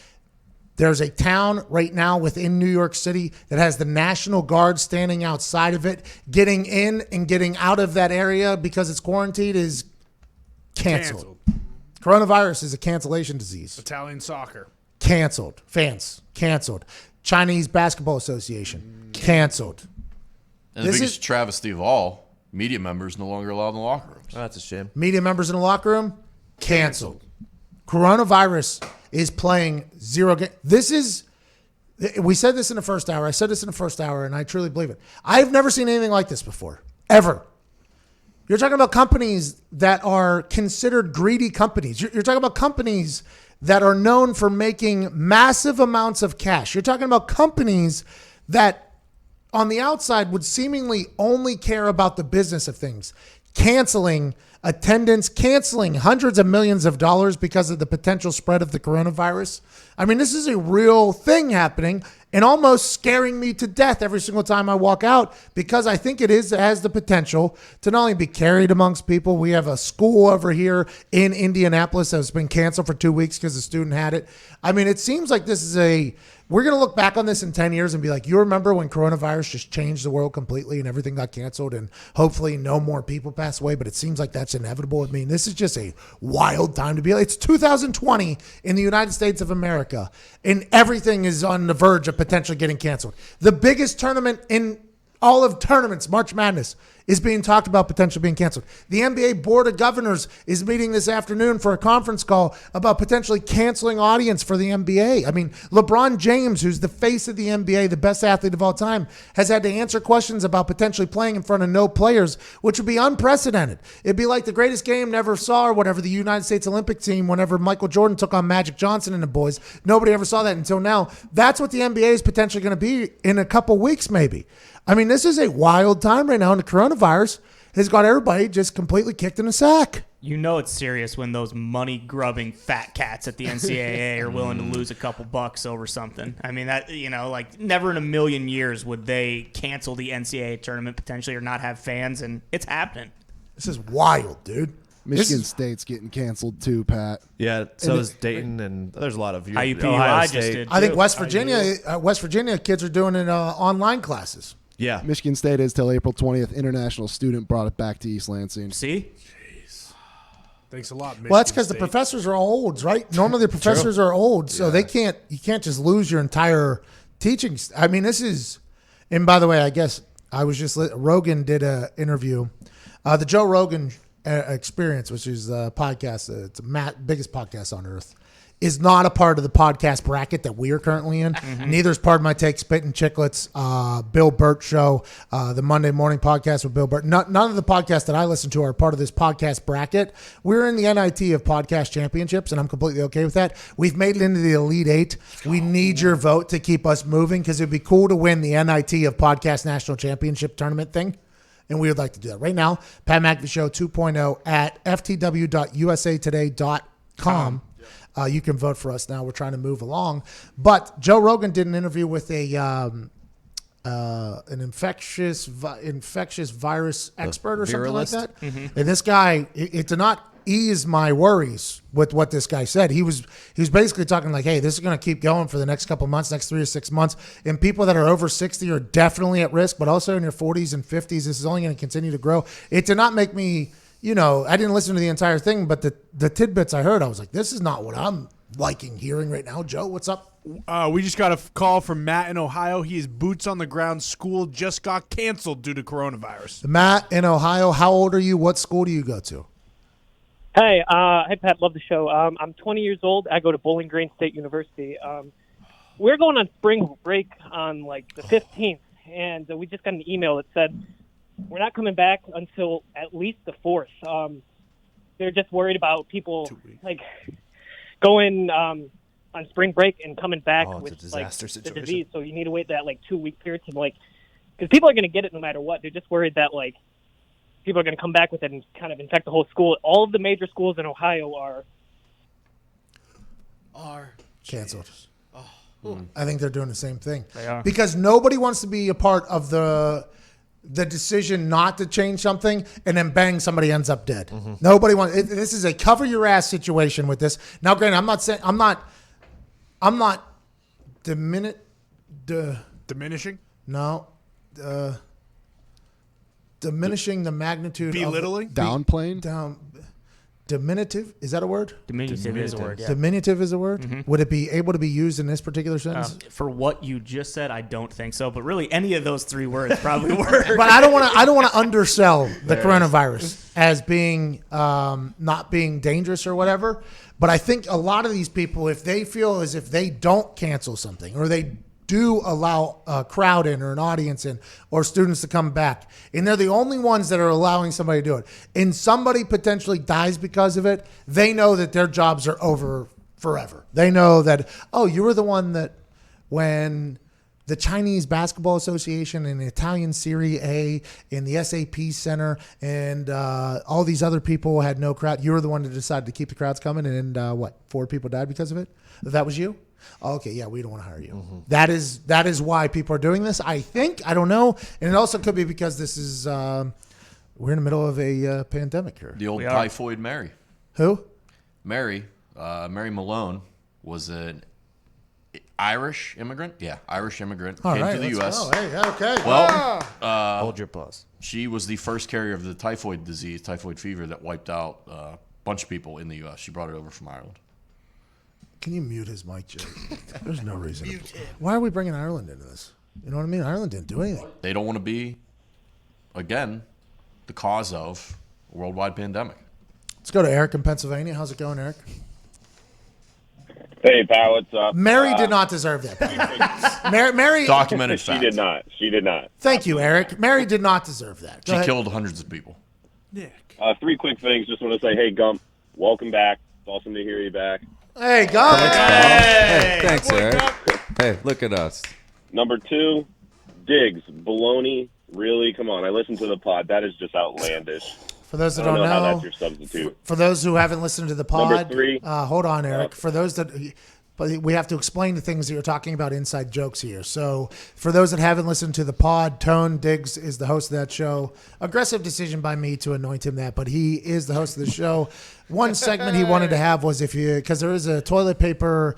There's a town right now within New York City that has the National Guard standing outside of it. Getting in and getting out of that area because it's quarantined is canceled. Coronavirus is a cancellation disease. Italian soccer. Canceled. Fans, canceled. Chinese Basketball Association, canceled. and the biggest travesty of all, media members no longer allowed in the locker rooms. Oh, that's a shame. Media members in the locker room, canceled. Coronavirus is playing zero game. We said this in the first hour. I said this in the first hour, and I truly believe it. I've never seen anything like this before, ever. You're talking about companies that are considered greedy companies. You're talking about companies that are known for making massive amounts of cash. You're talking about companies that on the outside would seemingly only care about the business of things, canceling attendance, canceling hundreds of millions of dollars because of the potential spread of the coronavirus. I mean, this is a real thing happening and almost scaring me to death every single time I walk out because I think it has the potential to not only be carried amongst people. We have a school over here in Indianapolis that's been canceled for 2 weeks because the student had it. I mean, it seems like this is we're going to look back on this in 10 years and be like, you remember when coronavirus just changed the world completely and everything got canceled and hopefully no more people pass away, but it seems like that's inevitable. I mean, this is just a wild time to be. It's 2020 in the United States of America and everything is on the verge of potentially getting canceled. The biggest tournament in all of tournaments, March Madness, is being talked about potentially being canceled. The NBA Board of Governors is meeting this afternoon for a conference call about potentially canceling audience for the NBA. I mean, LeBron James, who's the face of the NBA, the best athlete of all time, has had to answer questions about potentially playing in front of no players, which would be unprecedented. It'd be like the greatest game never saw or whatever, the United States Olympic team, whenever Michael Jordan took on Magic Johnson and the boys. Nobody ever saw that until now. That's what the NBA is potentially going to be in a couple weeks maybe. I mean, this is a wild time right now, and the coronavirus has got everybody just completely kicked in the sack. You know it's serious when those money-grubbing fat cats at the NCAA are willing to lose a couple bucks over something. I mean, that, you know, like never in a million years would they cancel the NCAA tournament potentially or not have fans, and it's happening. This is wild, dude. Michigan State's getting canceled too, Pat. Yeah, so is Dayton, and there's a lot of IUPUI Ohio just State. did. I think West Virginia kids are doing it online classes. Yeah. Michigan State is till April 20th. International student brought it back to East Lansing. See? Thanks a lot, Michigan Well, that's because the State. professors are all olds, right? Normally the professors are old, so you can't just lose your entire teaching. I mean, this is, and by the way, I guess I was just, Rogan did an interview. The Joe Rogan Experience, which is a podcast, it's the biggest podcast on earth, is not a part of the podcast bracket that we are currently in. Mm-hmm. Neither is Part of My Take, Spittin' Chicklets, Bill Burt Show, the Monday Morning Podcast with Bill Burt. None of the podcasts that I listen to are part of this podcast bracket. We're in the NIT of Podcast Championships, and I'm completely okay with that. We've made it into the Elite Eight. We need your vote to keep us moving because it would be cool to win the NIT of Podcast National Championship Tournament thing. And we would like to do that. Right now, Pat McAfee Show 2.0 at ftw.usatoday.com. You can vote for us now. We're trying to move along. But Joe Rogan did an interview with an infectious virus expert or something like that. Mm-hmm. And this guy, it did not ease my worries with what this guy said. He was basically talking like, hey, this is going to keep going for the next couple months, next 3 to 6 months. And people that are over 60 are definitely at risk, but also in your 40s and 50s, this is only going to continue to grow. It did not make me, I didn't listen to the entire thing, but the tidbits I heard, I was like, this is not what I'm liking hearing right now. Joe, what's up? We just got a call from Matt in Ohio. He is boots on the ground. School just got canceled due to coronavirus. Matt in Ohio, how old are you? What school do you go to? Hey, Pat, love the show. I'm 20 years old. I go to Bowling Green State University. We're going on spring break on like the 15th, and we just got an email that said we're not coming back until at least the 4th. They're just worried about people like going on spring break and coming back with like the disease. So you need to wait that like 2-week period to because people are going to get it no matter what. They're just worried that like people are going to come back with it and kind of infect the whole school. All of the major schools in Ohio are canceled. I think they're doing the same thing. They are. Because nobody wants to be a part of the decision not to change something and then bang, somebody ends up dead. Nobody wants this is a cover your ass situation with this. Now, granted, I'm not diminishing? No. Diminishing the magnitude Belittling? Downplaying? Diminutive? Is that a word? Diminutive is a word, yeah. Diminutive is a word? Mhm. Would it be able to be used in this particular sentence? For what you just said, I don't think so. But really, any of those 3 words probably work. But I don't want to undersell the There it coronavirus as being not being dangerous or whatever. But I think a lot of these people, if they feel as if they don't cancel something or they do allow a crowd in or an audience in or students to come back, and they're the only ones that are allowing somebody to do it, and somebody potentially dies because of it, they know that their jobs are over forever. They know that, oh, you were the one that when the Chinese Basketball Association and the Italian Serie A and the SAP Center and all these other people had no crowd. You were the one that decided to keep the crowds coming, and 4 people died because of it? That was you? Oh, okay, yeah, we don't want to hire you. That is why people are doing this, I think. I don't know. And it also could be because this is we're in the middle of a pandemic here. The old typhoid Mary. Who? Mary Malone was an Irish immigrant. Yeah, Irish immigrant. All came right, to the let's U.S. go. Hey, okay. Well, hold your applause. She was the first carrier of the typhoid disease, typhoid fever, that wiped out a bunch of people in the U.S. She brought it over from Ireland. Can you mute his mic, Jay? There's no reason. Why are we bringing Ireland into this? You know what I mean? Ireland didn't do anything. They don't want to be, again, the cause of a worldwide pandemic. Let's go to Eric in Pennsylvania. How's it going, Eric? Hey, pal, what's up? Mary did not deserve that. Mary Documented She fact. did not. She did not. Thank you, Eric. Mary did not deserve that. Go She ahead. killed hundreds of people. 3 quick things. Just want to say, hey, Gump, welcome back. It's awesome to hear you back. Hey, go. Hey, thanks, Eric. Hey, look at us. Number 2, Diggs, baloney. Really? Come on. I listened to the pod. That is just outlandish. For those that I don't don't know how know, that's your substitute. for those who haven't listened to the pod, Number 3. hold on, Eric. For those that, but we have to explain the things that you're talking about, inside jokes here. So for those that haven't listened to the pod, Tone Diggs is the host of that show. Aggressive decision by me to anoint him that, but he is the host of the show. One segment he wanted to have was because there is a toilet paper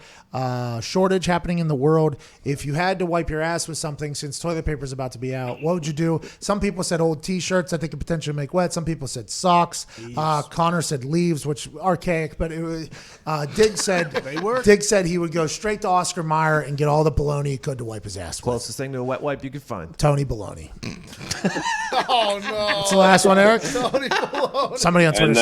shortage happening in the world. If you had to wipe your ass with something, since toilet paper is about to be out, what would you do? Some people said old T-shirts that they could potentially make wet. Some people said socks. Connor said leaves, which archaic, but it was, Diggs said he would go straight to Oscar Mayer and get all the baloney he could to wipe his ass with. Closest thing to a wet wipe you could find. Tony Baloney. Oh, no. What's the last one, Eric? Tony Baloney. Somebody on Twitter And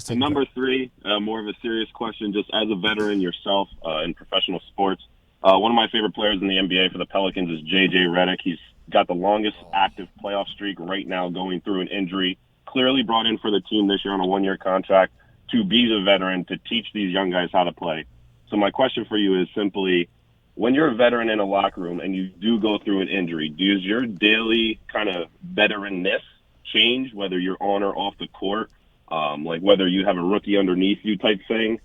said then number 3, more of a serious question, just as a veteran yourself in professional sports. One of my favorite players in the NBA for the Pelicans is J.J. Redick. He's got the longest active playoff streak right now, going through an injury. Clearly brought in for the team this year on a 1-year contract to be the veteran, to teach these young guys how to play. So my question for you is simply, when you're a veteran in a locker room and you do go through an injury, does your daily kind of veteranness change, whether you're on or off the court? Like whether you have a rookie underneath you type thing?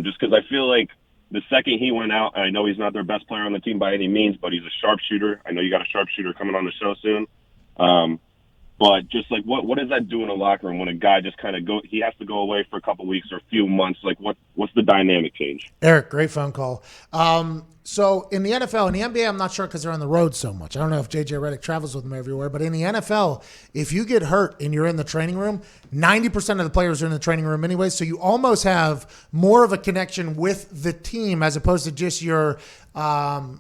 Just because I feel like the second he went out, and I know he's not their best player on the team by any means, but he's a sharpshooter. I know you got a sharpshooter coming on the show soon. But just like what does that do in a locker room when a guy just kind of he has to go away for a couple weeks or a few months? Like what's the dynamic change? Eric, great phone call. So in the NFL, in the NBA, I'm not sure because they're on the road so much. I don't know if JJ Redick travels with them everywhere, but in the NFL, if you get hurt and you're in the training room, 90% of the players are in the training room anyway. So you almost have more of a connection with the team as opposed to just your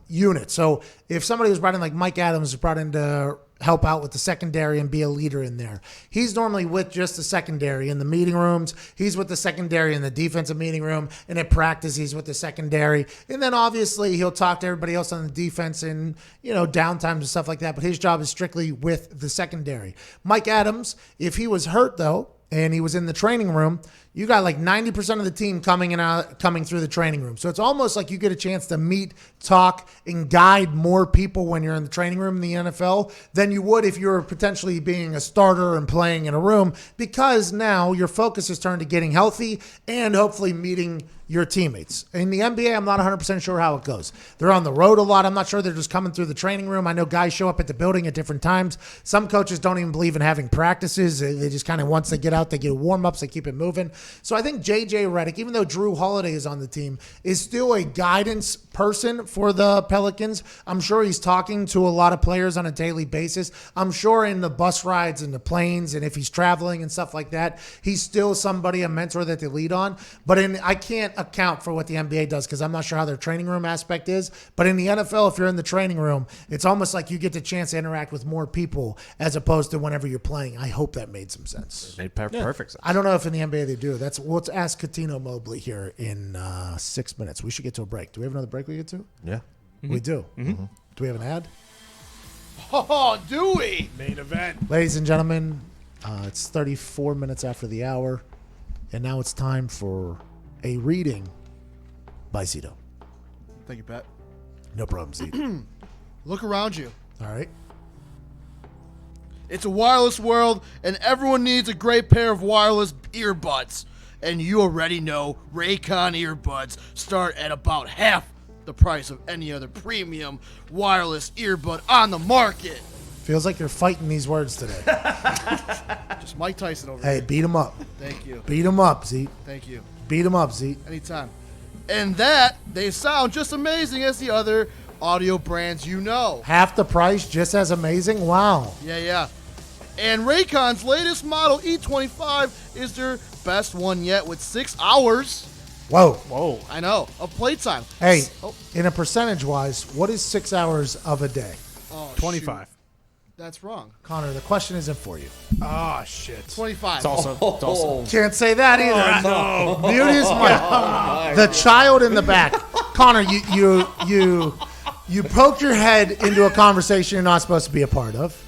unit. So if somebody was brought in, like Mike Adams was brought in to help out with the secondary and be a leader in there, he's normally with just the secondary in the meeting rooms. He's with the secondary in the defensive meeting room, and at practice he's with the secondary. And then obviously he'll talk to everybody else on the defense and, downtimes and stuff like that. But his job is strictly with the secondary. Mike Adams, if he was hurt though, and he was in the training room, you got like 90% of the team coming through the training room. So it's almost like you get a chance to meet, talk, and guide more people when you're in the training room in the NFL than you would if you were potentially being a starter and playing in a room, because now your focus is turned to getting healthy and hopefully meeting your teammates. In the NBA, I'm not 100% sure how it goes. They're on the road a lot. I'm not sure they're just coming through the training room. I know guys show up at the building at different times. Some coaches don't even believe in having practices. They just kind of, once they get out, they get warm-ups, they keep it moving. So I think JJ Redick, even though Drew Holiday is on the team, is still a guidance person for the Pelicans. I'm sure he's talking to a lot of players on a daily basis. I'm sure in the bus rides and the planes, and if he's traveling and stuff like that, he's still somebody, a mentor that they lead on. But I can't account for what the NBA does because I'm not sure how their training room aspect is. But in the NFL, if you're in the training room, it's almost like you get the chance to interact with more people as opposed to whenever you're playing. I hope that made some sense. It made perfect sense. I don't know if in the NBA they do. Let's ask Katino Mobley here in 6 minutes. We should get to a break. Do we have another break we get to? Yeah. We do. Mm-hmm. Do we have an ad? Oh, do we? Main event. Ladies and gentlemen, it's 34 minutes after the hour, and now it's time for a reading by Zito. Thank you, Pat. No problem, Zito. Look around you. All right. It's a wireless world, and everyone needs a great pair of wireless earbuds. And you already know Raycon earbuds start at about half the price of any other premium wireless earbud on the market. Feels like you're fighting these words today. Just Mike Tyson over Hey, here. beat him up. Thank you. Beat him up, Zeke. Thank you. Beat him up, Zeke. Anytime. And that, they sound just amazing as the other audio brands you know. Half the price, just as amazing? Wow. Yeah. And Raycon's latest model, E25, is their best one yet with 6 hours. Whoa. I know. Of playtime. Hey, in a percentage-wise, what is 6 hours of a day? Oh, 25. shoot. That's wrong. Connor, the question isn't for you. Oh, shit. 25. It's also Can't say that either. Oh, no. Mute his mic. The child in the back. Connor, you poke your head into a conversation you're not supposed to be a part of.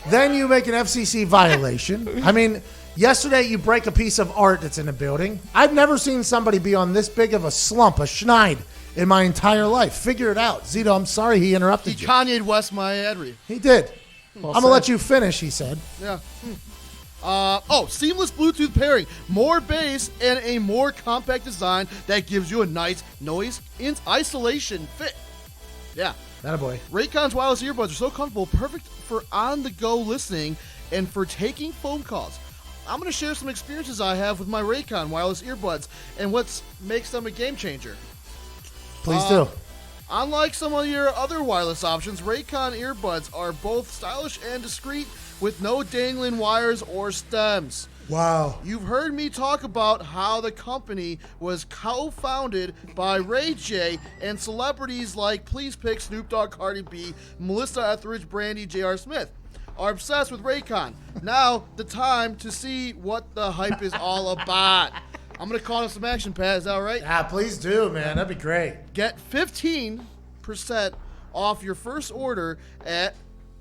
Then you make an FCC violation. I mean, yesterday you break a piece of art that's in the building. I've never seen somebody be on this big of a slump, a schneid, in my entire life. Figure it out. Zito, I'm sorry he interrupted you. Kanye West my ad read. He did. Well I'm going to let you finish, he said. Yeah. Seamless Bluetooth pairing, more bass, and a more compact design that gives you a nice noise isolation fit. Yeah. That a boy. Raycon's wireless earbuds are so comfortable, perfect for on-the-go listening and for taking phone calls. I'm going to share some experiences I have with my Raycon wireless earbuds and what makes them a game changer. Please do. Unlike some of your other wireless options, Raycon earbuds are both stylish and discreet with no dangling wires or stems. Wow. You've heard me talk about how the company was co-founded by Ray J and celebrities like Please Pick, Snoop Dogg, Cardi B, Melissa Etheridge, Brandy, J.R. Smith are obsessed with Raycon. Now, the time to see what the hype is all about. I'm going to call it some action, Pat. Is that all right? Yeah, please do, man. That'd be great. Get 15% off your first order at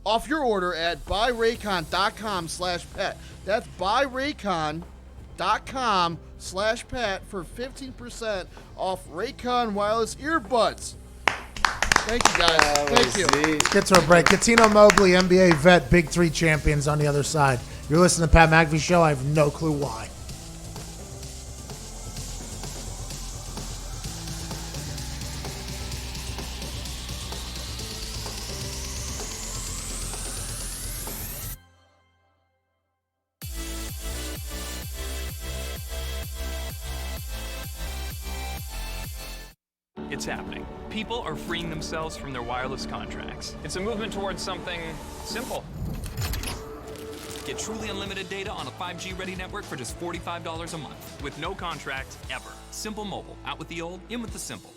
buyraycon.com/pet. That's buyraycon.com/pet for 15% off Raycon wireless earbuds. Thank you, guys. Thank you. Let's get to a break. Katino Mobley, NBA vet, Big Three champions on the other side. You're listening to Pat McAfee Show. I have no clue why. It's happening. People are freeing themselves from their wireless contracts. It's a movement towards something simple. Get truly unlimited data on a 5G ready network for just $45 a month with no contract ever. Simple Mobile. Out with the old, in with the simple.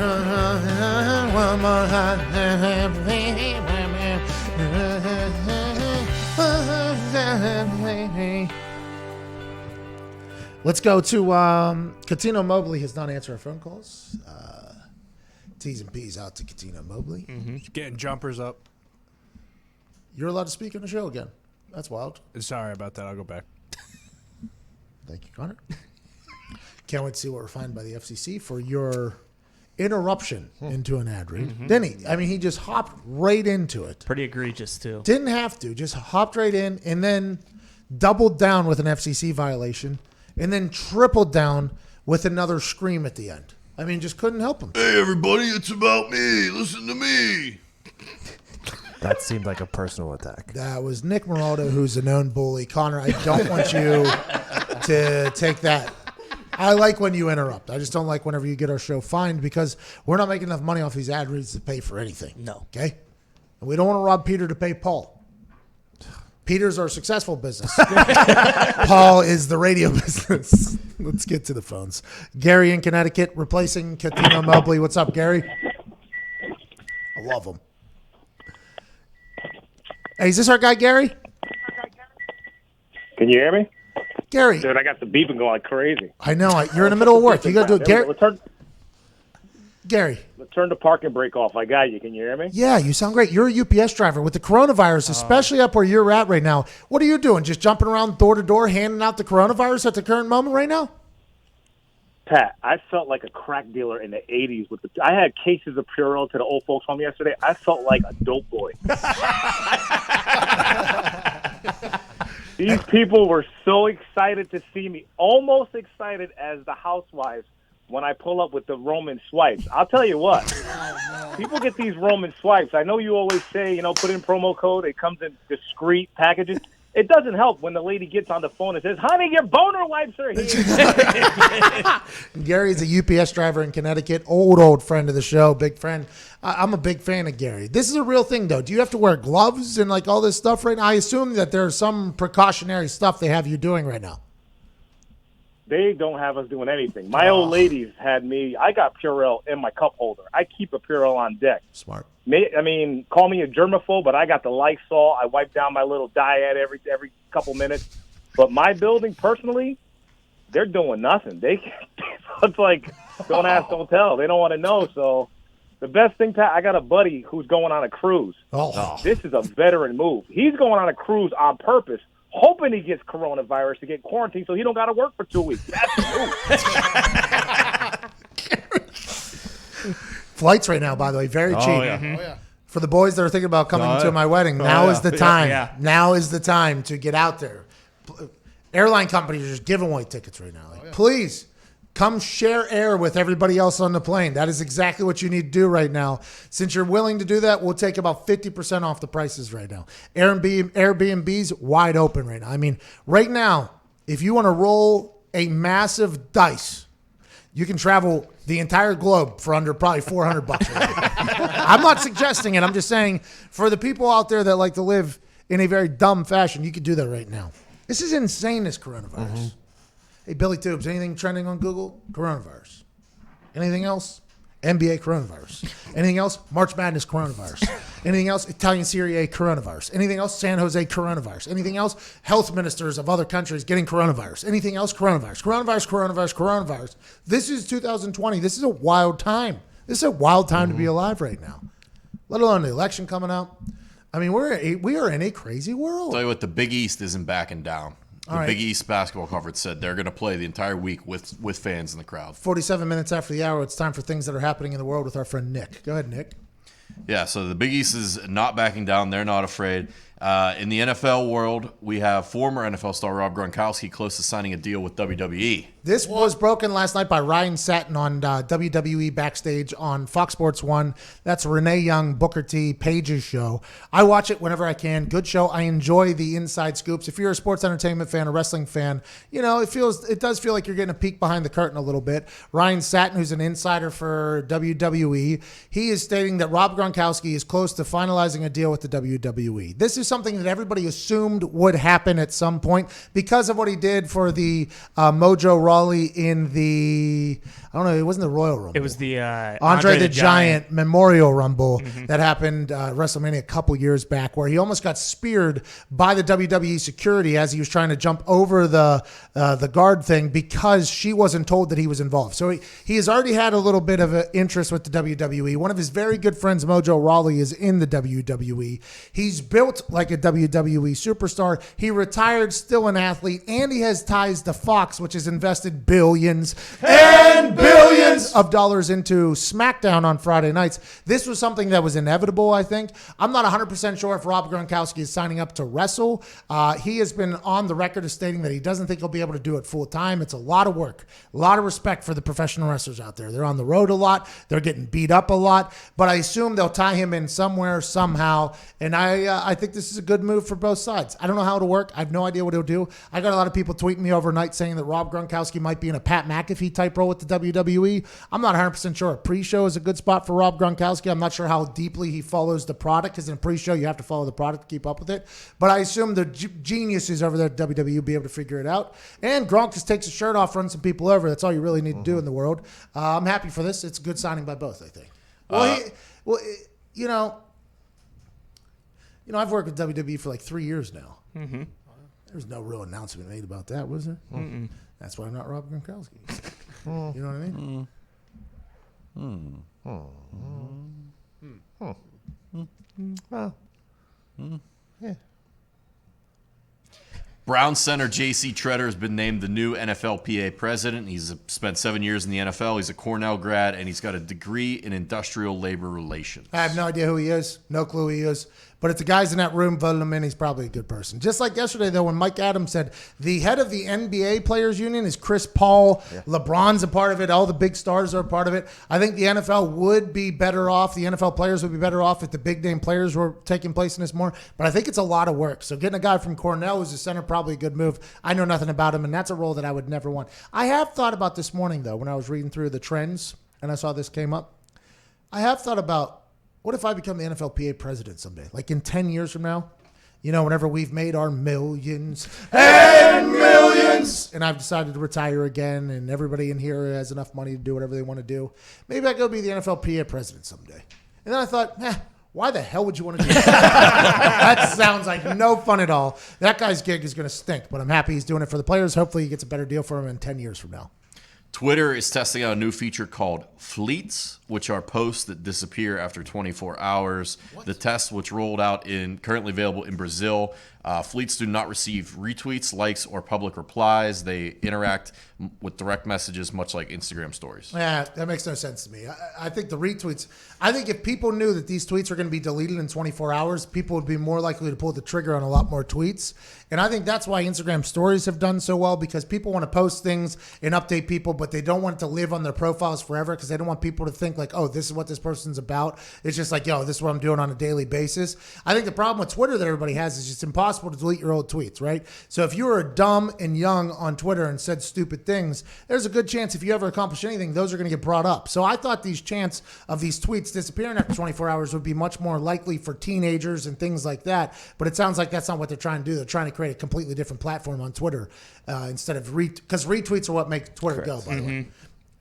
One more Let's go to Catino Mobley has not answered our phone calls. T's and P's out to Catino Mobley. Getting jumpers up. You're allowed to speak on the show again. That's wild. Sorry about that. I'll go back. Thank you, Connor. Can't wait to see what we're finding by the FCC for your interruption into an ad read. Didn't he? I mean, he just hopped right into it. Pretty egregious, too. Didn't have to. Just hopped right in and then doubled down with an FCC violation and then tripled down with another scream at the end. I mean, just couldn't help him. Hey, everybody, it's about me. Listen to me. That seemed like a personal attack. That was Nick Moraldo, who's a known bully. Connor, I don't want you to take that. I like when you interrupt. I just don't like whenever you get our show fined because we're not making enough money off these ad reads to pay for anything. No. Okay? And we don't want to rob Peter to pay Paul. Peter's our successful business. Paul is the radio business. Let's get to the phones. Gary in Connecticut replacing Catino Mobley. What's up, Gary? I love him. Hey, is this our guy, Gary? Can you hear me? Gary. Dude, I got the beeping going like crazy. I know. You're in the middle of work. You got to do it. Gary. Let's turn the parking brake off. I got you. Can you hear me? Yeah, you sound great. You're a UPS driver. With the coronavirus, especially up where you're at right now, what are you doing? Just jumping around door to door, handing out the coronavirus at the current moment right now? Pat, I felt like a crack dealer in the 80s. I had cases of Purell to the old folks home yesterday. I felt like a dope boy. These people were so excited to see me, almost excited as the housewives when I pull up with the Roman swipes. I'll tell you what, people get these Roman swipes. I know you always say, put in promo code. It comes in discreet packages. It doesn't help when the lady gets on the phone and says, honey, your boner wipes are here. Gary's a UPS driver in Connecticut, old friend of the show, big friend. I'm a big fan of Gary. This is a real thing, though. Do you have to wear gloves and all this stuff right now? I assume that there's some precautionary stuff they have you doing right now. They don't have us doing anything. My old ladies had me. I got Purell in my cup holder. I keep a Purell on deck. Smart. Call me a germaphobe, but I got the Lysol. I wipe down my little diet every couple minutes. But my building, personally, they're doing nothing. It's like, don't ask, don't tell. They don't want to know. So the best thing, Pat, I got a buddy who's going on a cruise. This is a veteran move. He's going on a cruise on purpose, hoping he gets coronavirus to get quarantined so he don't got to work for 2 weeks. That's the move. Flights right now, by the way, very cheap. Yeah. Oh, yeah. For the boys that are thinking about coming to my wedding, now is the time. Yeah. Now is the time to get out there. Airline companies are just giving away tickets right now. Please come share air with everybody else on the plane. That is exactly what you need to do right now. Since you're willing to do that, we'll take about 50% off the prices right now. Airbnb's wide open right now. I mean, right now, if you want to roll a massive dice, you can travel the entire globe for under probably $400 right now. I'm not suggesting it. I'm just saying for the people out there that like to live in a very dumb fashion, you could do that right now. This is insane, this coronavirus. Hey, Billy Tubes, anything trending on Google? Coronavirus. Anything else? NBA coronavirus. Anything else? March Madness coronavirus. Anything else? Italian Serie A coronavirus. Anything else? San Jose coronavirus. Anything else? Health ministers of other countries getting coronavirus. Anything else? Coronavirus. Coronavirus. This is 2020. This is a wild time. This is a wild time to be alive right now. Let alone the election coming up. I mean, we are in a crazy world. Tell you what, the Big East isn't backing down. The Big East Basketball Conference said they're going to play the entire week with fans in the crowd. 47 minutes after the hour, it's time for things that are happening in the world with our friend Nick. Go ahead, Nick. Yeah, so the Big East is not backing down. They're not afraid. In the NFL world, we have former NFL star Rob Gronkowski close to signing a deal with WWE. This was broken last night by Ryan Satin on WWE Backstage on Fox Sports 1. That's Renee Young, Booker T, Paige's show. I watch it whenever I can. Good show. I enjoy the inside scoops. If you're a sports entertainment fan, a wrestling fan, it does feel like you're getting a peek behind the curtain a little bit. Ryan Satin, who's an insider for WWE, he is stating that Rob Gronkowski is close to finalizing a deal with the WWE. This is something that everybody assumed would happen at some point because of what he did for the Mojo Rawley in the, I don't know, it wasn't the Royal Rumble. It was the Andre the Giant Memorial Rumble that happened WrestleMania a couple years back, where he almost got speared by the WWE security as he was trying to jump over the guard thing because she wasn't told that he was involved. So he has already had a little bit of an interest with the WWE. One of his very good friends, Mojo Rawley, is in the WWE. He's built like a WWE superstar. He retired, still an athlete, and he has ties to Fox, which has invested billions and billions of dollars into SmackDown on Friday nights. This was something that was inevitable, I think. I'm not 100% sure if Rob Gronkowski is signing up to wrestle. He has been on the record as stating that he doesn't think he'll be able to do it full time. It's a lot of work, a lot of respect for the professional wrestlers out there. They're on the road a lot. They're getting beat up a lot, but I assume they'll tie him in somewhere, somehow. And I think this is a good move for both sides. I don't know how it'll work. I have no idea what he'll do. I got a lot of people tweeting me overnight saying that Rob Gronkowski might be in a Pat McAfee type role with the WWE. I'm not 100% sure a pre-show is a good spot for Rob Gronkowski. I'm not sure how deeply he follows the product, because in a pre-show you have to follow the product to keep up with it. But I assume the geniuses over there at WWE will be able to figure it out. And Gronk just takes his shirt off, runs some people over. That's all you really need to do in the world. I'm happy for this. It's a good signing by both, I think. I've worked with WWE for like 3 years now. Mm-hmm. There's no real announcement made about that, was there? Mm-mm. That's why I'm not Rob Gronkowski. You know what I mean? Well, yeah. Brown center J.C. Tretter has been named the new NFLPA president. He's spent 7 years in the NFL. He's a Cornell grad, and he's got a degree in industrial labor relations. I have no idea who he is. No clue who he is. But if the guys in that room voted him in, he's probably a good person. Just like yesterday, though, when Mike Adams said the head of the NBA Players Union is Chris Paul. Yeah. LeBron's a part of it. All the big stars are a part of it. I think the NFL would be better off. The NFL players would be better off if the big name players were taking place in this more. But I think it's a lot of work. So getting a guy from Cornell who's a center, probably a good move. I know nothing about him, and that's a role that I would never want. I have thought about this morning, though, when I was reading through the trends and I saw this came up. I have thought about, what if I become the NFLPA president someday? Like in 10 years from now, whenever we've made our millions and millions, and I've decided to retire again, and everybody in here has enough money to do whatever they want to do, maybe I go be the NFLPA president someday. And then I thought, why the hell would you want to do that? That sounds like no fun at all. That guy's gig is going to stink, but I'm happy he's doing it for the players. Hopefully he gets a better deal for him in 10 years from now. Twitter is testing out a new feature called Fleets, which are posts that disappear after 24 hours. What? The test, which rolled out currently available in Brazil, Fleets do not receive retweets, likes, or public replies. They interact with direct messages, much like Instagram stories. Yeah, that makes no sense to me. I think the retweets, I think if people knew that these tweets are going to be deleted in 24 hours, people would be more likely to pull the trigger on a lot more tweets. And I think that's why Instagram stories have done so well, because people want to post things and update people, but they don't want it to live on their profiles forever, because they don't want people to think like, oh, this is what this person's about. It's just like, yo, this is what I'm doing on a daily basis. I think the problem with Twitter that everybody has is it's impossible to delete your old tweets, right? So if you were dumb and young on Twitter and said stupid things, there's a good chance if you ever accomplish anything, those are going to get brought up. So I thought these chance of these tweets disappearing after 24 hours would be much more likely for teenagers and things like that. But it sounds like that's not what they're trying to do. They're trying to create a completely different platform on Twitter instead of because retweets are what make Twitter go, by the way.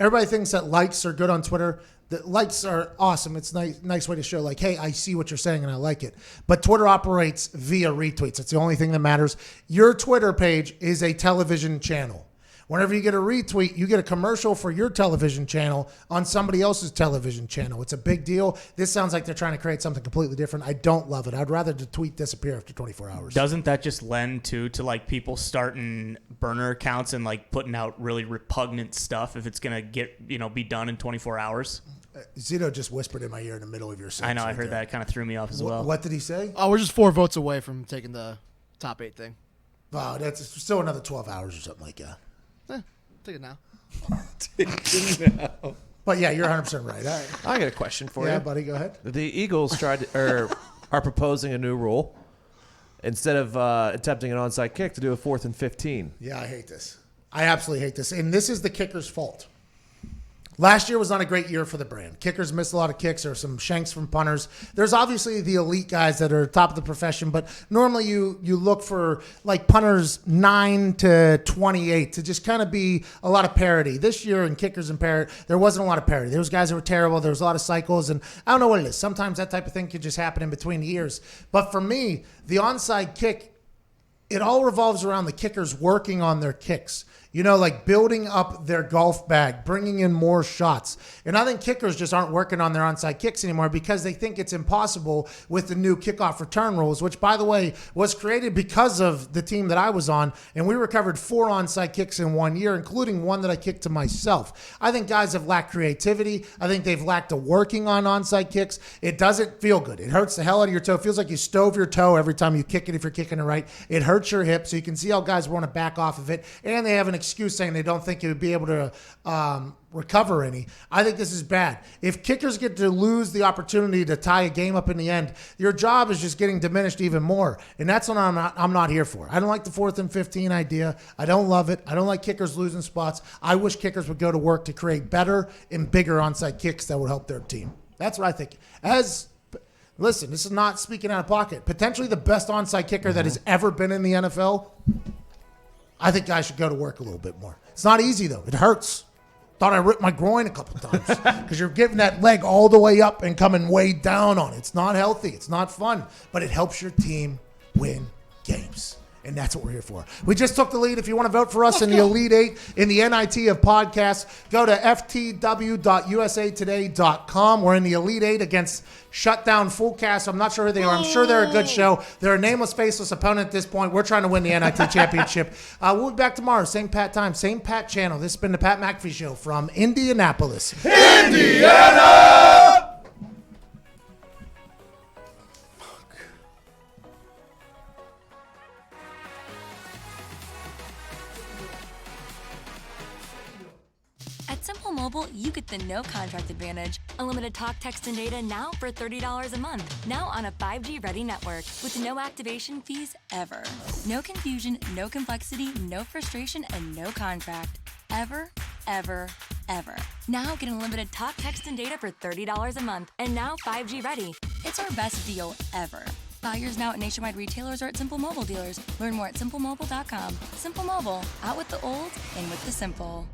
Everybody thinks that likes are good on Twitter. The likes are awesome. It's a nice way to show like, hey, I see what you're saying and I like it. But Twitter operates via retweets. It's the only thing that matters. Your Twitter page is a television channel. Whenever you get a retweet, you get a commercial for your television channel on somebody else's television channel. It's a big deal. This sounds like they're trying to create something completely different. I don't love it. I'd rather the tweet disappear after 24 hours. Doesn't that just lend to like people starting burner accounts and like putting out really repugnant stuff if it's going to get, be done in 24 hours? Zito just whispered in my ear in the middle of your sentence. I know. I heard that. It kind of threw me off as well. What did he say? Oh, we're just 4 votes away from taking the top 8 thing. Wow, that's still another 12 hours or something like that. Take it now. But yeah, you're 100% right. I got a question for you. Yeah, buddy, go ahead. The Eagles are proposing a new rule. Instead of attempting an onside kick, to do a 4th and 15. Yeah, I hate this. I absolutely hate this. And this is the kicker's fault. Last year was not a great year for the brand. Kickers missed a lot of kicks. There were some shanks from punters. There's obviously the elite guys that are top of the profession, but normally you look for like punters 9 to 28 to just kind of be a lot of parity. This year in kickers and parity, there wasn't a lot of parity. There was guys that were terrible. There was a lot of cycles, and I don't know what it is. Sometimes that type of thing could just happen in between years. But for me, the onside kick, it all revolves around the kickers working on their kicks. You know, like building up their golf bag, bringing in more shots. And I think kickers just aren't working on their onside kicks anymore because they think it's impossible with the new kickoff return rules, which, by the way, was created because of the team that I was on. And we recovered 4 onside kicks in 1 year, including one that I kicked to myself. I think guys have lacked creativity. I think they've lacked a working on onside kicks. It doesn't feel good. It hurts the hell out of your toe. It feels like you stove your toe every time you kick it if you're kicking it right. It hurts your hip, so you can see how guys want to back off of it. And they have an excuse saying they don't think you would be able to recover any. I think this is bad. If kickers get to lose the opportunity to tie a game up in the end, your job is just getting diminished even more. And that's what I'm not here for. I don't like the 4th and 15 idea. I don't love it. I don't like kickers losing spots. I wish kickers would go to work to create better and bigger onside kicks that would help their team. That's what I think. Listen, this is not speaking out of pocket. Potentially the best onside kicker that has ever been in the NFL. I think guys should go to work a little bit more. It's not easy, though. It hurts. Thought I ripped my groin a couple times because you're giving that leg all the way up and coming way down on it. It's not healthy. It's not fun, but it helps your team win games. And that's what we're here for. We just took the lead. If you want to vote for us in the Elite 8 in the NIT of podcasts, go to ftw.usatoday.com. We're in the Elite 8 against Shutdown Fullcast. I'm not sure who they are. I'm sure they're a good show. They're a nameless, faceless opponent at this point. We're trying to win the NIT championship. We'll be back tomorrow. Same Pat time, same Pat channel. This has been the Pat McAfee Show from Indianapolis, Indiana! At Simple Mobile, you get the no contract advantage. Unlimited talk, text, and data now for $30 a month. Now on a 5G ready network with no activation fees ever. No confusion, no complexity, no frustration, and no contract. Ever, ever, ever. Now get unlimited talk, text, and data for $30 a month. And now 5G ready. It's our best deal ever. Buy yours now at nationwide retailers or at Simple Mobile dealers. Learn more at simplemobile.com. Simple Mobile, out with the old, in with the simple.